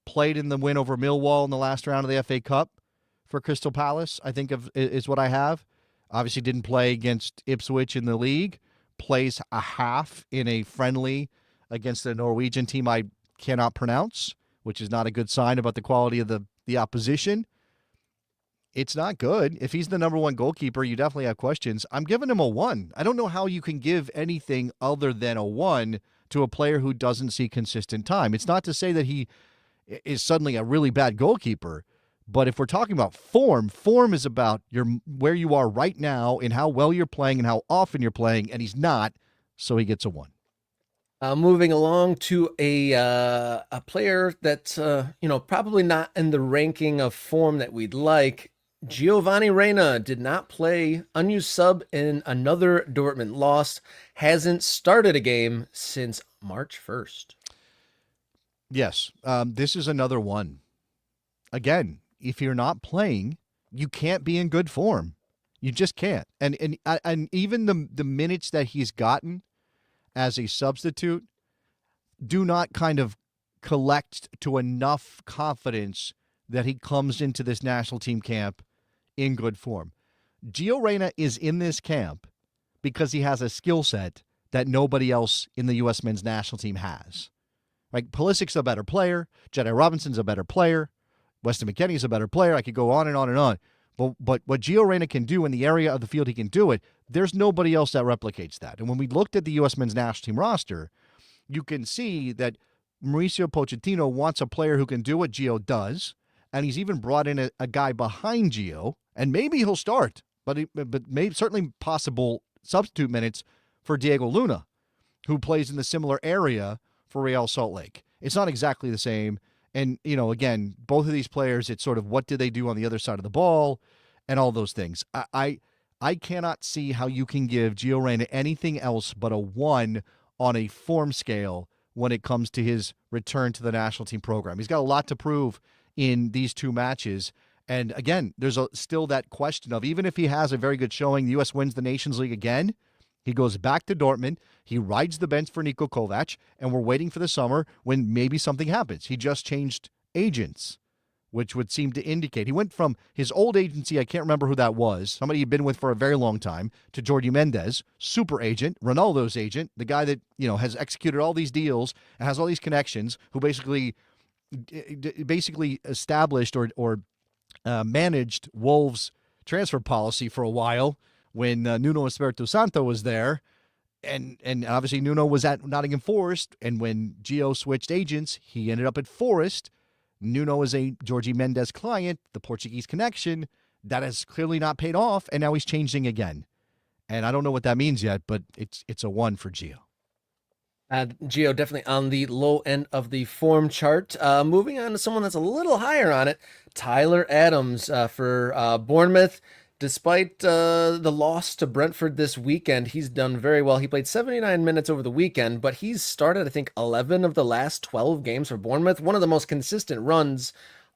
Played in the win over Millwall in the last round of the FA Cup for Crystal Palace, I think is what I have. Obviously didn't play against Ipswich in the league. Plays a half in a friendly against a Norwegian team I cannot pronounce, which is not a good sign about the quality of the opposition. It's not good. If he's the number one goalkeeper, you definitely have questions. I'm giving him a 1. I don't know how you can give anything other than a 1 to a player who doesn't see consistent time. It's not to say that he is suddenly a really bad goalkeeper, but if we're talking about form is about where you are right now and how well you're playing and how often you're playing, and he's not, so he gets a 1. Moving along to a player that's probably not in the ranking of form that we'd like. Giovanni Reyna did not play, unused sub in another Dortmund loss, hasn't started a game since March 1st. Yes, this is another one. Again, if you're not playing, you can't be in good form. You just can't. And even the minutes that he's gotten as a substitute do not kind of collect to enough confidence that he comes into this national team camp in good form. Gio Reyna is in this camp because he has a skill set that nobody else in the U.S. men's national team has. Like, Pulisic's a better player. Jedi Robinson's a better player. Weston McKennie's a better player. I could go on and on and on. But what Gio Reyna can do in the area of the field he can do it, there's nobody else that replicates that. And when we looked at the U.S. men's national team roster, you can see that Mauricio Pochettino wants a player who can do what Gio does, and he's even brought in a guy behind Gio, and maybe he'll start, but maybe certainly possible substitute minutes for Diego Luna, who plays in the similar area for Real Salt Lake. It's not exactly the same. And, again, both of these players, it's sort of what do they do on the other side of the ball and all those things. I cannot see how you can give Gio Reyna anything else but a 1 on a form scale when it comes to his return to the national team program. He's got a lot to prove in these two matches. And, again, there's still that question of, even if he has a very good showing, the U.S. wins the Nations League again, he goes back to Dortmund, he rides the bench for Niko Kovac, and we're waiting for the summer when maybe something happens. He just changed agents, which would seem to indicate he went from his old agency, I can't remember who that was, somebody he'd been with for a very long time, to Jordi Mendes, super agent, Ronaldo's agent, the guy that, has executed all these deals and has all these connections, who basically established or managed Wolves' transfer policy for a while when Nuno Espirito Santo was there. And obviously Nuno was at Nottingham Forest, and when Gio switched agents, he ended up at Forest. Nuno is a Jorge Mendes client, the Portuguese connection. That has clearly not paid off, and now he's changing again. And I don't know what that means yet, but it's a 1 for Gio. Gio definitely on the low end of the form chart. Moving on to someone that's a little higher on it, Tyler Adams for Bournemouth. Despite the loss to Brentford this weekend, he's done very well. He played 79 minutes over the weekend, but he's started, I think, 11 of the last 12 games for Bournemouth. One of the most consistent runs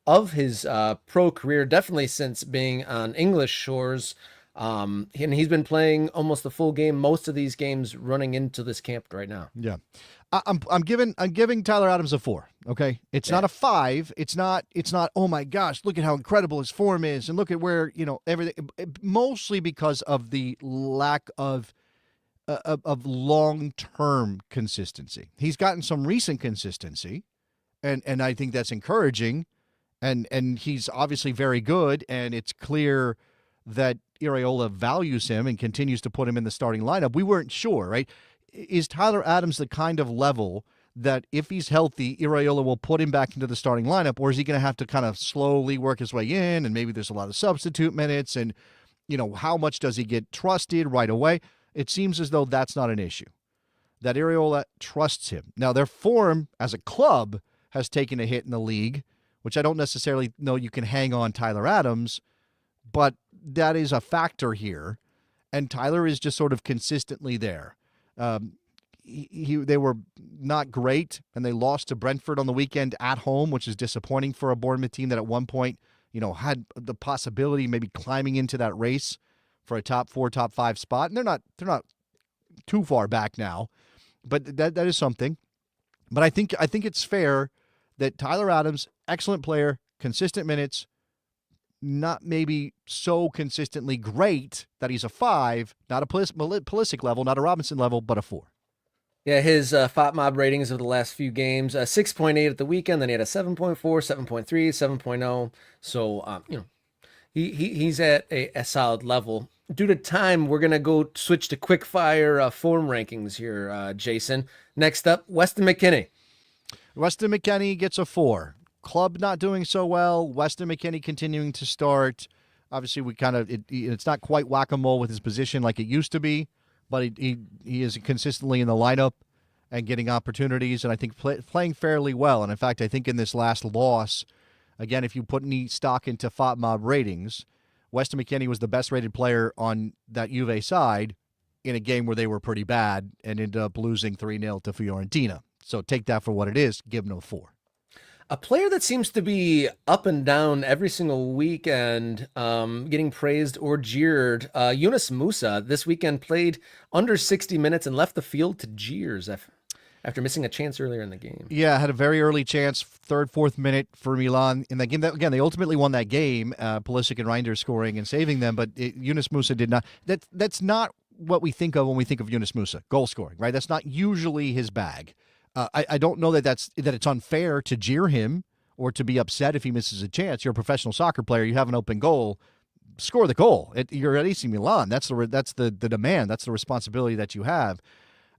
of his pro career, definitely since being on English shores. And he's been playing almost the full game, most of these games running into this camp right now. Yeah. I'm giving Tyler Adams a 4. Okay. It's not a 5. It's not, oh my gosh, look at how incredible his form is. And look at where, everything, mostly because of the lack of long-term consistency. He's gotten some recent consistency, and I think that's encouraging. And he's obviously very good. And it's clear that Iraola values him and continues to put him in the starting lineup. We weren't sure, right? Is Tyler Adams the kind of level that if he's healthy, Iraola will put him back into the starting lineup, or is he going to have to kind of slowly work his way in, and maybe there's a lot of substitute minutes, and, how much does he get trusted right away? It seems as though that's not an issue, that Iraola trusts him. Now, their form as a club has taken a hit in the league, which I don't necessarily know you can hang on Tyler Adams, but that is a factor here, and Tyler is just sort of consistently there. They were not great, and they lost to Brentford on the weekend at home, which is disappointing for a Bournemouth team that at one point, had the possibility maybe climbing into that race for a top 4, top 5 spot. And they're not too far back now, but that is something. But I think it's fair that Tyler Adams, excellent player, consistent minutes, not maybe so consistently great that he's a 5, not a Pulisic level, not a Robinson level, but a 4. Yeah, his FOTMob ratings of the last few games, 6.8 at the weekend, then he had a 7.4, 7.3, 7.0. So, he's at a solid level. Due to time, we're going to go switch to quick fire form rankings here, Jason. Next up, Weston McKennie. Weston McKennie gets a 4. Club not doing so well. Weston McKennie continuing to start. Obviously, it's not quite whack-a-mole with his position like it used to be, but he is consistently in the lineup and getting opportunities, and I think playing fairly well. And in fact, I think in this last loss, again, if you put any stock into FOTMob ratings, Weston McKennie was the best-rated player on that Juve side in a game where they were pretty bad and ended up losing 3-0 to Fiorentina. So take that for what it is. Give him a 4. A player that seems to be up and down every single weekend, getting praised or jeered. Yunus Musa this weekend played under 60 minutes and left the field to jeers after missing a chance earlier in the game. Yeah, had a very early chance, third, fourth minute for Milan in that game. Again, they ultimately won that game, Pulisic and Reinders scoring and saving them, but Yunus Musa did not. That's not what we think of when we think of Yunus Musa, goal scoring, right? That's not usually his bag. I don't know that it's unfair to jeer him or to be upset if he misses a chance. You're a professional soccer player. You have an open goal. Score the goal. You're at AC Milan. That's the demand. That's the responsibility that you have.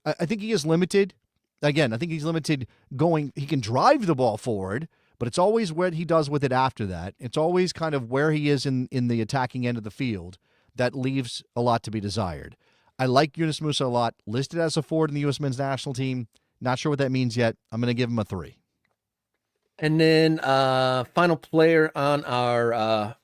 I think he is limited. Again, I think he's limited going. He can drive the ball forward, but it's always what he does with it after that. It's always kind of where he is in the attacking end of the field that leaves a lot to be desired. I like Yunus Musa a lot. Listed as a forward in the U.S. men's national team. Not sure what that means yet. I'm going to give him a 3. And then final player on our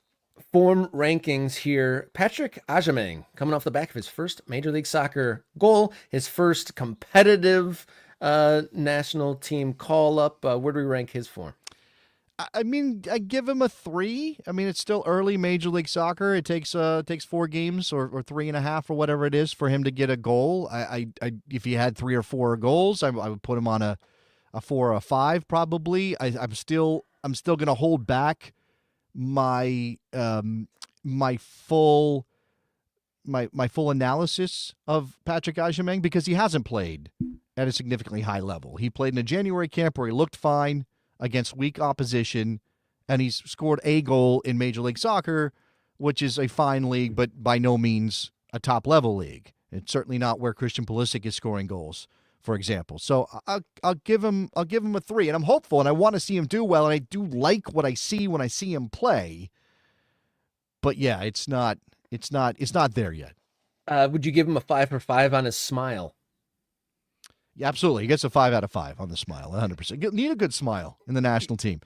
form rankings here, Patrick Agyemang, coming off the back of his first Major League Soccer goal, his first competitive national team call-up. Where do we rank his form? I mean, I give him a 3. I mean, it's still early Major League Soccer. It takes 4 games or 3.5 or whatever it is for him to get a goal. If he had 3 or 4 goals, I would put him on a 4 or a 5 probably. I'm still going to hold back my full analysis of Patrick Agyemang because he hasn't played at a significantly high level. He played in a January camp where he looked fine against weak opposition, and he's scored a goal in Major League Soccer, which is a fine league, but by no means a top-level league. It's certainly not where Christian Pulisic is scoring goals, for example. So I'll give him a 3, and I'm hopeful, and I want to see him do well, and I do like what I see when I see him play. But yeah, it's not there yet. Would you give him a 5 for 5 on his smile? Yeah, absolutely. He gets a 5 out of 5 on the smile, 100%. Need a good smile in the national team.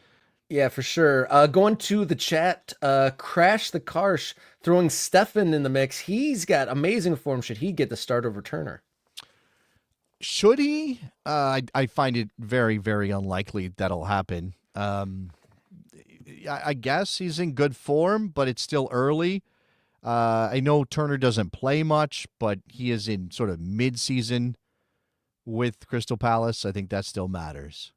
Yeah, for sure. Going to the chat, Crash the Karsh throwing Stefan in the mix. He's got amazing form. Should he get the start over Turner? Should he? I find it very, very unlikely that'll happen. I guess he's in good form, but it's still early. I know Turner doesn't play much, but he is in sort of mid-season with Crystal Palace. I think that still matters.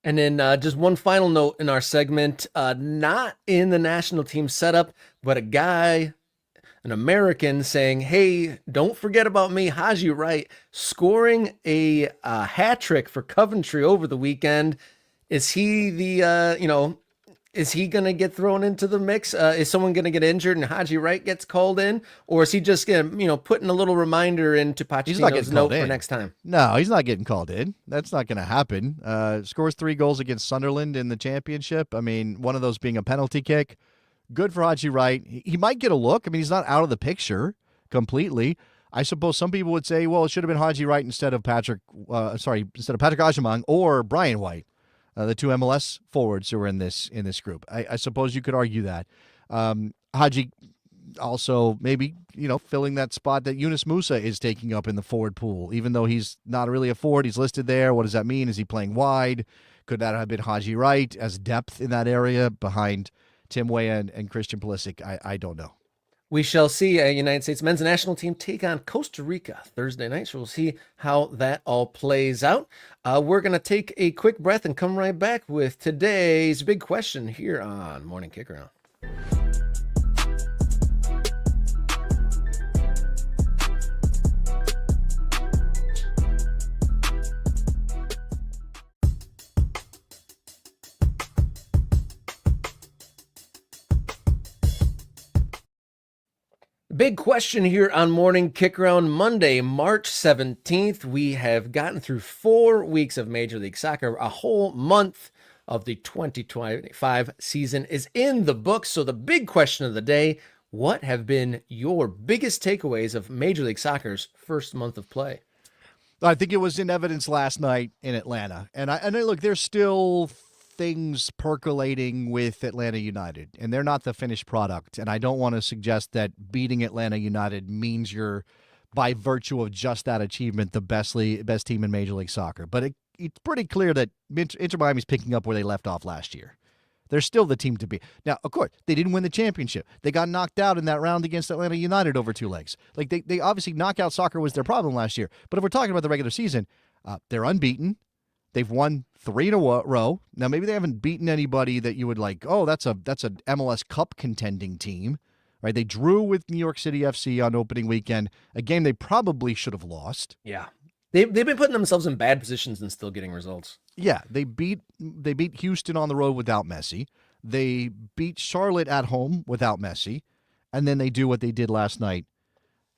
And then just one final note in our segment, not in the national team setup, but a guy, an American, saying, hey, don't forget about me, Haji Wright, scoring a hat trick for Coventry over the weekend. Is he is he going to get thrown into the mix? Is someone going to get injured and Haji Wright gets called in? Or is he just going to, putting a little reminder into Pochettino's note for next time? No, he's not getting called in. That's not going to happen. Scores 3 goals against Sunderland in the championship. I mean, one of those being a penalty kick. Good for Haji Wright. He might get a look. I mean, he's not out of the picture completely. I suppose some people would say, well, it should have been Haji Wright instead of Patrick Agyemang or Brian White. The 2 MLS forwards who are in this group. I suppose you could argue that. Haji also maybe, filling that spot that Yunus Musa is taking up in the forward pool. Even though he's not really a forward, he's listed there. What does that mean? Is he playing wide? Could that have been Haji Wright as depth in that area behind Tim Weah and Christian Pulisic? I don't know. We shall see a United States men's national team take on Costa Rica Thursday night, so we'll see how that all plays out. We're going to take a quick breath and come right back with today's big question here on Morning Kickaround. Big question here on Morning Kickaround Monday, March 17th. We have gotten through 4 weeks of Major League Soccer. A whole month of the 2025 season is in the books. So the big question of the day, what have been your biggest takeaways of Major League Soccer's first month of play? I think it was in evidence last night in Atlanta. And I look, there's still things percolating with Atlanta United, and they're not the finished product. And I don't want to suggest that beating Atlanta United means you're, by virtue of just that achievement, the best team in Major League Soccer. But it's pretty clear that Inter Miami's picking up where they left off last year. They're still the team to beat. Now, of course, they didn't win the championship. They got knocked out in that round against Atlanta United over two legs. Like they obviously, knockout soccer was their problem last year. But if we're talking about the regular season, they're unbeaten. They've won 3 in a row. Now, maybe they haven't beaten anybody that you would like, oh, that's an MLS Cup contending team. Right? They drew with New York City FC on opening weekend, a game they probably should have lost. Yeah. They've been putting themselves in bad positions and still getting results. Yeah, they beat Houston on the road without Messi. They beat Charlotte at home without Messi, and then they do what they did last night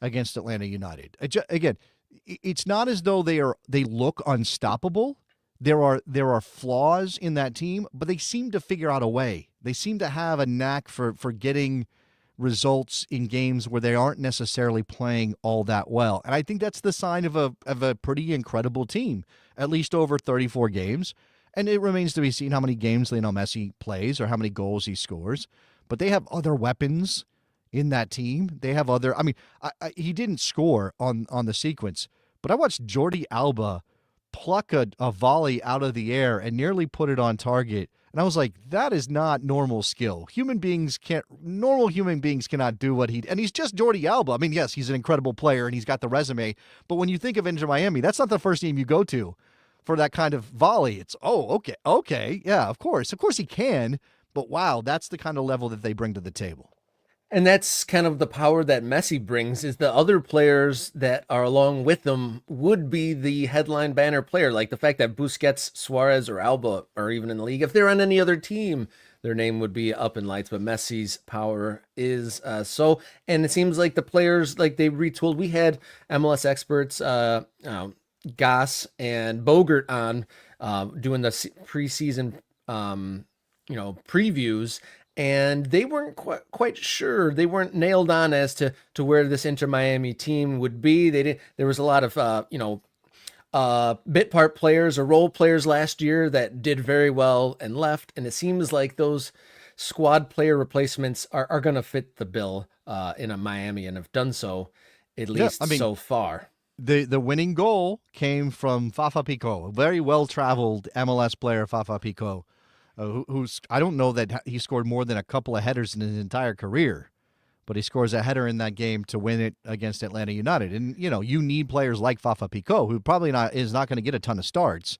against Atlanta United. Again, it's not as though they look unstoppable. There are flaws in that team, but they seem to figure out a way. They seem to have a knack for getting results in games where they aren't necessarily playing all that well. And I think that's the sign of a pretty incredible team, at least over 34 games. And it remains to be seen how many games Lionel Messi plays or how many goals he scores. But they have other weapons in that team. They have other, he didn't score on the sequence, but I watched Jordi Alba pluck a volley out of the air and nearly put it on target. And I was like, that is not normal skill. Normal human beings cannot do what and he's just Jordi Alba. I mean, yes, he's an incredible player and he's got the resume, but when you think of Inter Miami, that's not the first team you go to for that kind of volley. It's, okay, yeah, of course he can, but wow, that's the kind of level that they bring to the table. And that's kind of the power that Messi brings, is the other players that are along with them would be the headline banner player. Like the fact that Busquets, Suarez, or Alba are even in the league. If they're on any other team, their name would be up in lights. But Messi's power is so. And it seems like the players, like they retooled. We had MLS experts, Goss and Bogert on doing the preseason, previews. And they weren't quite sure. They weren't nailed on as to where this Inter Miami team would be. There was a lot of bit part players or role players last year that did very well and left. And it seems like those squad player replacements are going to fit the bill in a Miami and have done so at least so far. The winning goal came from Fafa Picault, a very well traveled MLS player, Fafa Picault. Who's I don't know that he scored more than a couple of headers in his entire career, but he scores a header in that game to win it against Atlanta United. And, you need players like Fafa Picault, who probably is not going to get a ton of starts,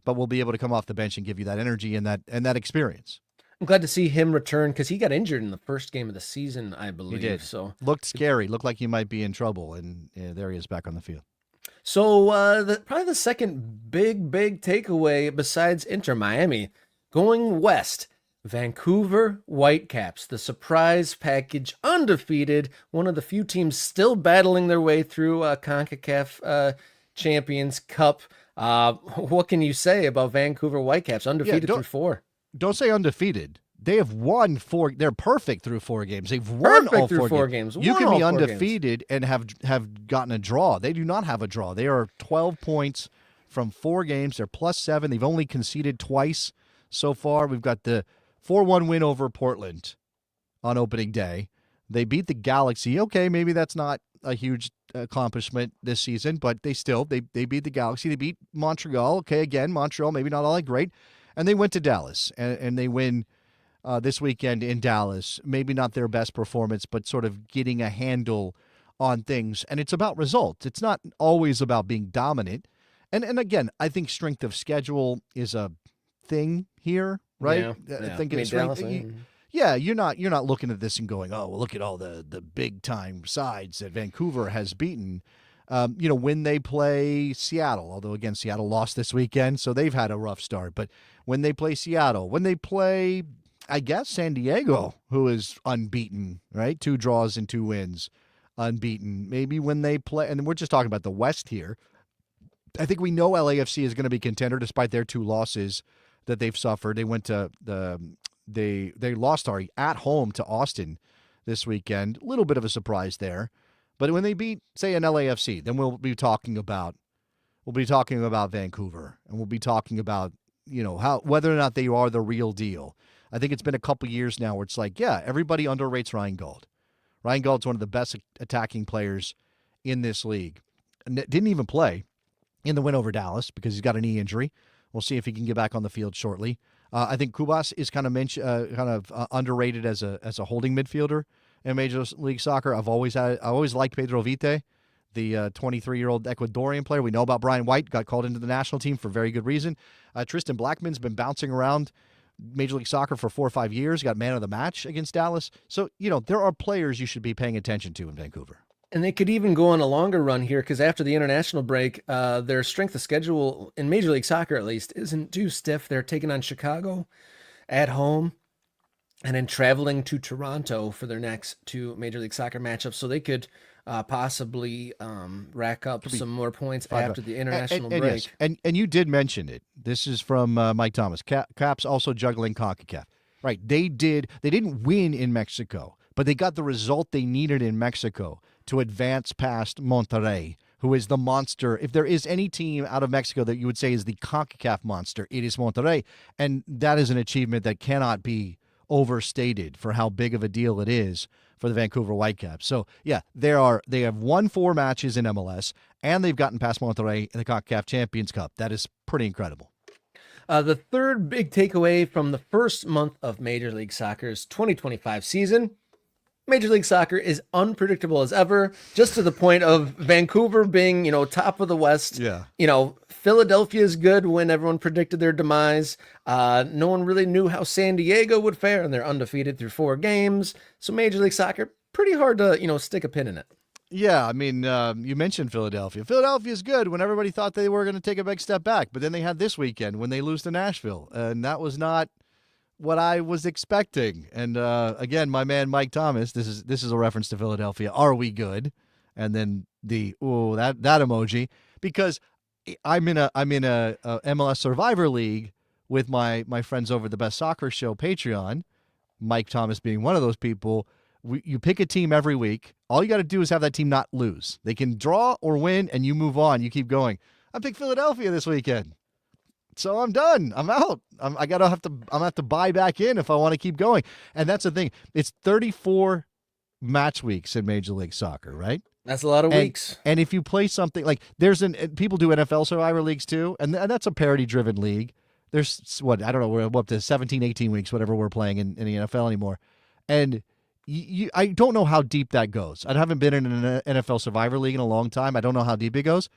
but will be able to come off the bench and give you that energy and that experience. I'm glad to see him return because he got injured in the first game of the season, I believe. He did. So looked scary. Looked like he might be in trouble, and there he is back on the field. So probably the second big takeaway besides Inter Miami, going west, Vancouver Whitecaps, the surprise package, undefeated, one of the few teams still battling their way through CONCACAF Champions Cup. What can you say about Vancouver Whitecaps, undefeated through 4? Don't say undefeated. They have won 4. They're perfect through 4 games. They've won all 4 games. You can be undefeated and have gotten a draw. They do not have a draw. They are 12 points from 4 games. They're +7. They've only conceded twice so far. We've got the 4-1 win over Portland on opening day. They beat the Galaxy. Okay, maybe that's not a huge accomplishment this season, but they beat the Galaxy. They beat Montreal. Okay, again, Montreal, maybe not all that great. And they went to Dallas, and they win this weekend in Dallas. Maybe not their best performance, but sort of getting a handle on things. And it's about results. It's not always about being dominant. And again, I think strength of schedule is a thing here, right? Yeah. I think it's Dallas, you're not looking at this and going, oh, well, look at all the big time sides that Vancouver has beaten. When they play Seattle, although again Seattle lost this weekend, so they've had a rough start. But when they play Seattle, when they play, I guess, San Diego, who is unbeaten, right? 2 draws and 2 wins, unbeaten. Maybe when they play, and we're just talking about the West here. I think we know LAFC is going to be contender despite their 2 losses that they've suffered. They went to they lost at home to Austin this weekend. A little bit of a surprise there. But when they beat, say, an LAFC, then we'll be talking about Vancouver, and we'll be talking about whether or not they are the real deal. I think it's been a couple years now where it's like, yeah, everybody underrates Ryan Gauld. Ryan Gauld's one of the best attacking players in this league. And didn't even play in the win over Dallas because he's got a knee injury. We'll see if he can get back on the field shortly. I think Kubas is kind of underrated as a holding midfielder in Major League Soccer. I always liked Pedro Vite, the 23-year-old Ecuadorian player. We know about Brian White, got called into the national team for very good reason. Tristan Blackman's been bouncing around Major League Soccer for 4 or 5 years, got man of the match against Dallas. So, there are players you should be paying attention to in Vancouver. And they could even go on a longer run here because after the international break, their strength of schedule in Major League Soccer, at least, isn't too stiff. They're taking on Chicago at home and then traveling to Toronto for their next 2 Major League Soccer matchups. So they could possibly rack up some more points after the international break. Yes. And you did mention it. This is from Mike Thomas. Caps also juggling CONCACAF. Right. They didn't win in Mexico, but they got the result they needed in Mexico to advance past Monterrey, who is the monster. If there is any team out of Mexico that you would say is the CONCACAF monster, it is Monterrey. And that is an achievement that cannot be overstated for how big of a deal it is for the Vancouver Whitecaps. So, yeah, they have won 4 matches in MLS, and they've gotten past Monterrey in the CONCACAF Champions Cup. That is pretty incredible. The third big takeaway from the first month of Major League Soccer's 2025 season: Major League Soccer is unpredictable as ever, just to the point of Vancouver being, top of the West. Yeah. Philadelphia is good when everyone predicted their demise. No one really knew how San Diego would fare, and they're undefeated through 4 games. So Major League Soccer, pretty hard to, stick a pin in it. Yeah, I mean, you mentioned Philadelphia. Philadelphia is good when everybody thought they were going to take a big step back, but then they had this weekend when they lose to Nashville, and that was not what I was expecting. And again, my man Mike Thomas, this is a reference to Philadelphia. Are we good? And then that emoji, because I'm in a MLS Survivor League with my friends over the Best Soccer Show Patreon. Mike Thomas being one of those people. You pick a team every week. All you got to do is have that team not lose. They can draw or win, and you move on. You keep going. I picked Philadelphia this weekend. So I'm done. I'm out. I'm gonna have to buy back in if I want to keep going. And that's the thing. It's 34 match weeks in Major League Soccer, right? That's a lot of weeks. And if you play something like people do NFL Survivor leagues too, and that's a parity-driven league. There's we're up to 17, 18 weeks, whatever we're playing in the NFL anymore. And I don't know how deep that goes. I haven't been in an NFL Survivor league in a long time. I don't know how deep it goes.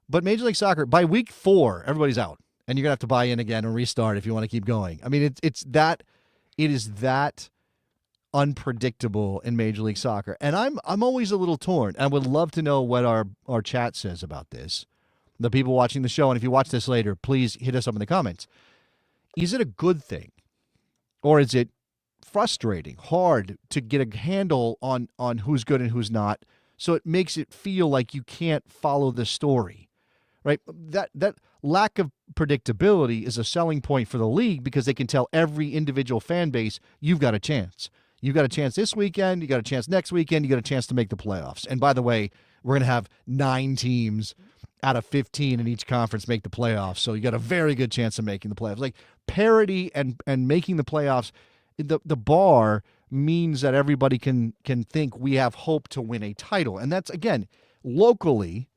But Major League Soccer, by week 4, everybody's out. And you're going to have to buy in again and restart if you want to keep going. I mean, it is that unpredictable in Major League Soccer. And I'm always a little torn. I would love to know what our chat says about this. The people watching the show, and if you watch this later, please hit us up in the comments. Is it a good thing? Or is it frustrating, hard to get a handle on who's good and who's not, so it makes it feel like you can't follow the story? Right? That lack of predictability is a selling point for the league because they can tell every individual fan base, you've got a chance. You've got a chance this weekend, you got a chance next weekend, you got a chance to make the playoffs. And by the way, we're going to have 9 teams out of 15 in each conference make the playoffs, so you got a very good chance of making the playoffs. Like parity and making the playoffs, the bar means that everybody can think we have hope to win a title. And that's, again, locally,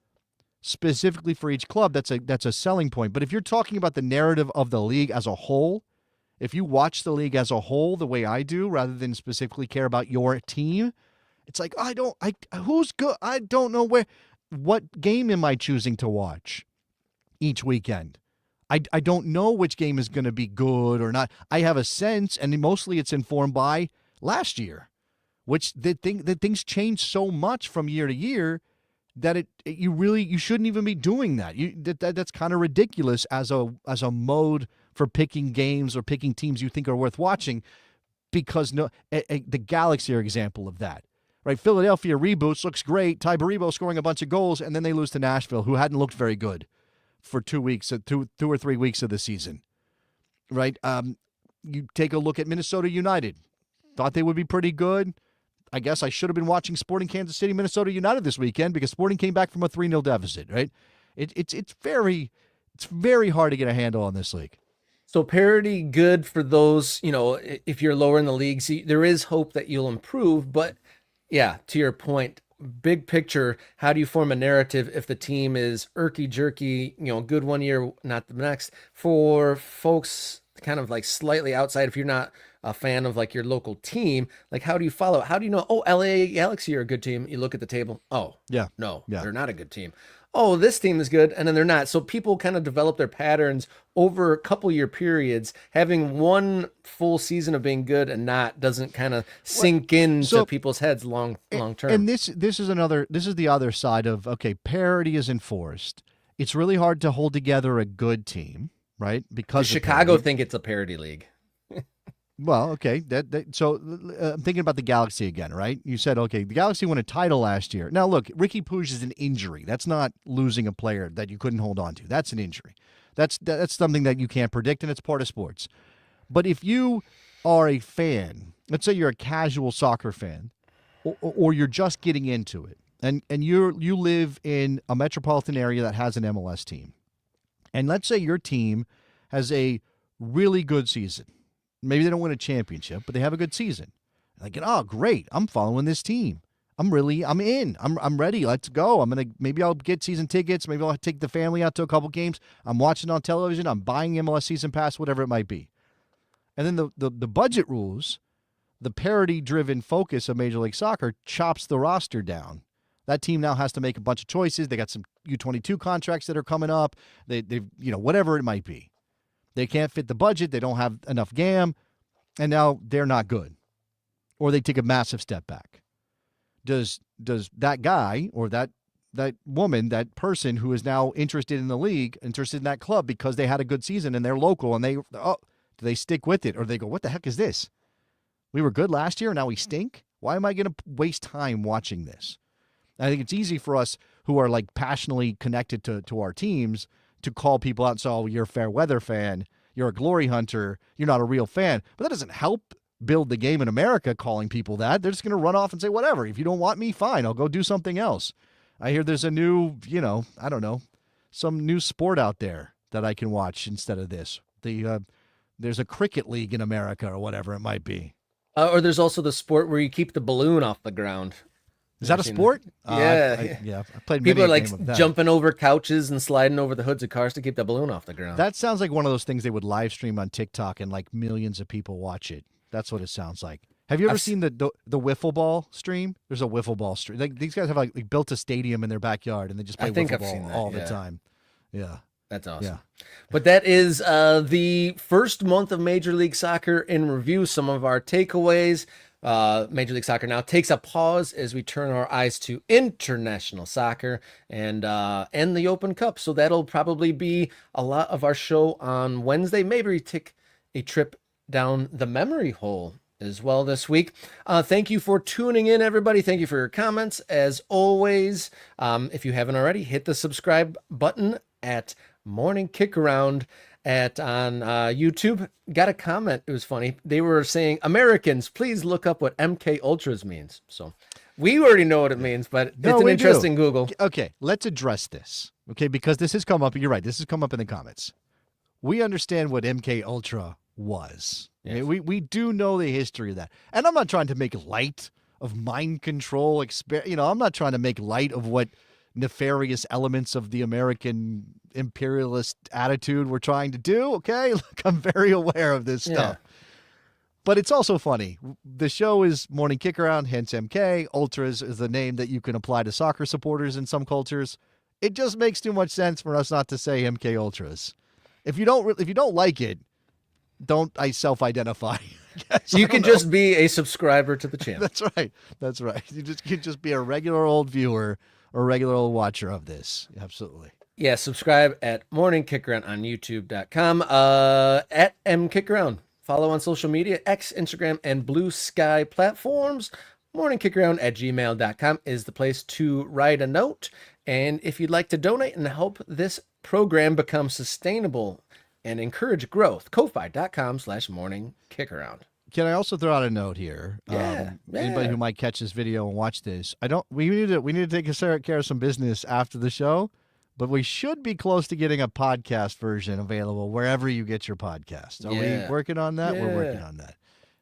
specifically for each club, that's a selling point. But if you're talking about the narrative of the league as a whole, if you watch the league as a whole the way I do, rather than specifically care about your team, it's like, who's good? I don't know what game am I choosing to watch each weekend? I don't know which game is going to be good or not. I have a sense, and mostly it's informed by last year, which that things change so much from year to year that you shouldn't even be doing that. That's kind of ridiculous as a mode for picking games or picking teams you think are worth watching, because the Galaxy are an example of that. Right? Philadelphia reboots, looks great. Ty Baribo scoring a bunch of goals, and then they lose to Nashville, who hadn't looked very good for 2 or 3 weeks of the season. Right? You take a look at Minnesota United. Thought they would be pretty good. I guess I should have been watching Sporting Kansas City, Minnesota United this weekend because Sporting came back from a 3-0 deficit, right? It's very hard to get a handle on this league. So parity good for those, if you're lower in the leagues, there is hope that you'll improve. But yeah, to your point, big picture, how do you form a narrative if the team is irky jerky, good one year, not the next? For folks kind of like slightly outside, if you're not a fan of like your local team, like how do you follow? How do you know, oh, LA Galaxy are a good team? You look at the table. Oh, Yeah. no, Yeah. they're not a good team. Oh, this team is good, and then they're not. So people kind of develop their patterns over a couple year periods. Having one full season of being good and not doesn't kind of sink into people's heads long term. And this is the other side of, okay, parity is enforced. It's really hard to hold together a good team, right? Because Chicago think it's a parity league. Well, okay. So I'm thinking about the Galaxy again, right? You said, okay, the Galaxy won a title last year. Now, look, Ricky Puig is an injury. That's not losing a player that you couldn't hold on to. That's an injury. That's something that you can't predict, and it's part of sports. But if you are a fan, let's say you're a casual soccer fan, or you're just getting into it, and you live in a metropolitan area that has an MLS team, and let's say your team has a really good season. Maybe they don't win a championship, but they have a good season. Like, oh, great! I'm following this team. I'm in. I'm ready. Let's go. Maybe I'll get season tickets. Maybe I'll take the family out to a couple games. I'm watching on television. I'm buying MLS season pass, whatever it might be. And then the budget rules, the parity-driven focus of Major League Soccer chops the roster down. That team now has to make a bunch of choices. They got some U22 contracts that are coming up. They whatever it might be. They can't fit the budget. They don't have enough GAM, and now they're not good, or they take a massive step back. Does that guy or that woman, that person who is now interested in the league, interested in that club because they had a good season and they're local, and do they stick with it, or do they go, what the heck is this? We were good last year, and now we stink? Why am I going to waste time watching this? I think it's easy for us who are like passionately connected to our teams to call people out and say, oh, you're a fair weather fan, you're a glory hunter, you're not a real fan. But that doesn't help build the game in America, calling people that. They're just going to run off and say, whatever, if you don't want me, fine, I'll go do something else. I hear there's a new, I don't know, some new sport out there that I can watch instead of this. There's a cricket league in America or whatever it might be. Or there's also the sport where you keep the balloon off the ground. Is that a sport? Yeah. I played. People are like jumping over couches and sliding over the hoods of cars to keep the balloon off the ground. That sounds like one of those things they would live stream on TikTok and like millions of people watch it. That's what it sounds like. Have you ever seen the wiffle ball stream? There's a wiffle ball stream. Like, these guys have like built a stadium in their backyard and they just play wiffle ball all the time. Yeah. That's awesome. Yeah. But that is the first month of Major League Soccer in review. Some of our takeaways. Major League Soccer now takes a pause as we turn our eyes to international soccer and the Open Cup. So that'll probably be a lot of our show on Wednesday. Maybe we take a trip down the memory hole as well this week. Thank you for tuning in, everybody. Thank you for your comments. As always, if you haven't already, hit the subscribe button at Morning Kickaround on YouTube. Got a comment. It was funny. They were saying, Americans, please look up what MK Ultras means. So we already know what it means, but it's an interesting Google. Okay, let's address this. Okay, because this has come up. You're right. This has come up in the comments. We understand what MK Ultra was. Yes. I mean, we do know the history of that. And I'm not trying to make light of mind control. I'm not trying to make light of what nefarious elements of the American imperialist attitude we're trying to do. Okay, look, I'm very aware of this stuff. But it's also funny. The show is Morning Kickaround, hence MK. Ultras is the name that you can apply to soccer supporters in some cultures. It just makes too much sense for us not to say MK Ultras. If you don't like it, don't self-identify. You can just be a subscriber to the channel. That's right. You can just be a regular old viewer or regular old watcher of this. Absolutely. Yeah, subscribe at Morning Kickaround on YouTube.com, at MKickaround. Follow on social media, X, Instagram, and Blue Sky platforms. morningkickaround@gmail.com is the place to write a note. And if you'd like to donate and help this program become sustainable and encourage growth, ko-fi.com/morningkickaround. Can I also throw out a note here? Anybody who might catch this video and watch this, we need to take care of some business after the show. But we should be close to getting a podcast version available wherever you get your podcasts. Are we working on that? Yeah. We're working on that.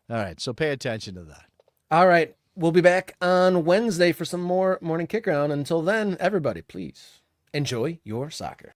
All right, so pay attention to that. All right. We'll be back on Wednesday for some more morning kick around. Until then, everybody, please enjoy your soccer.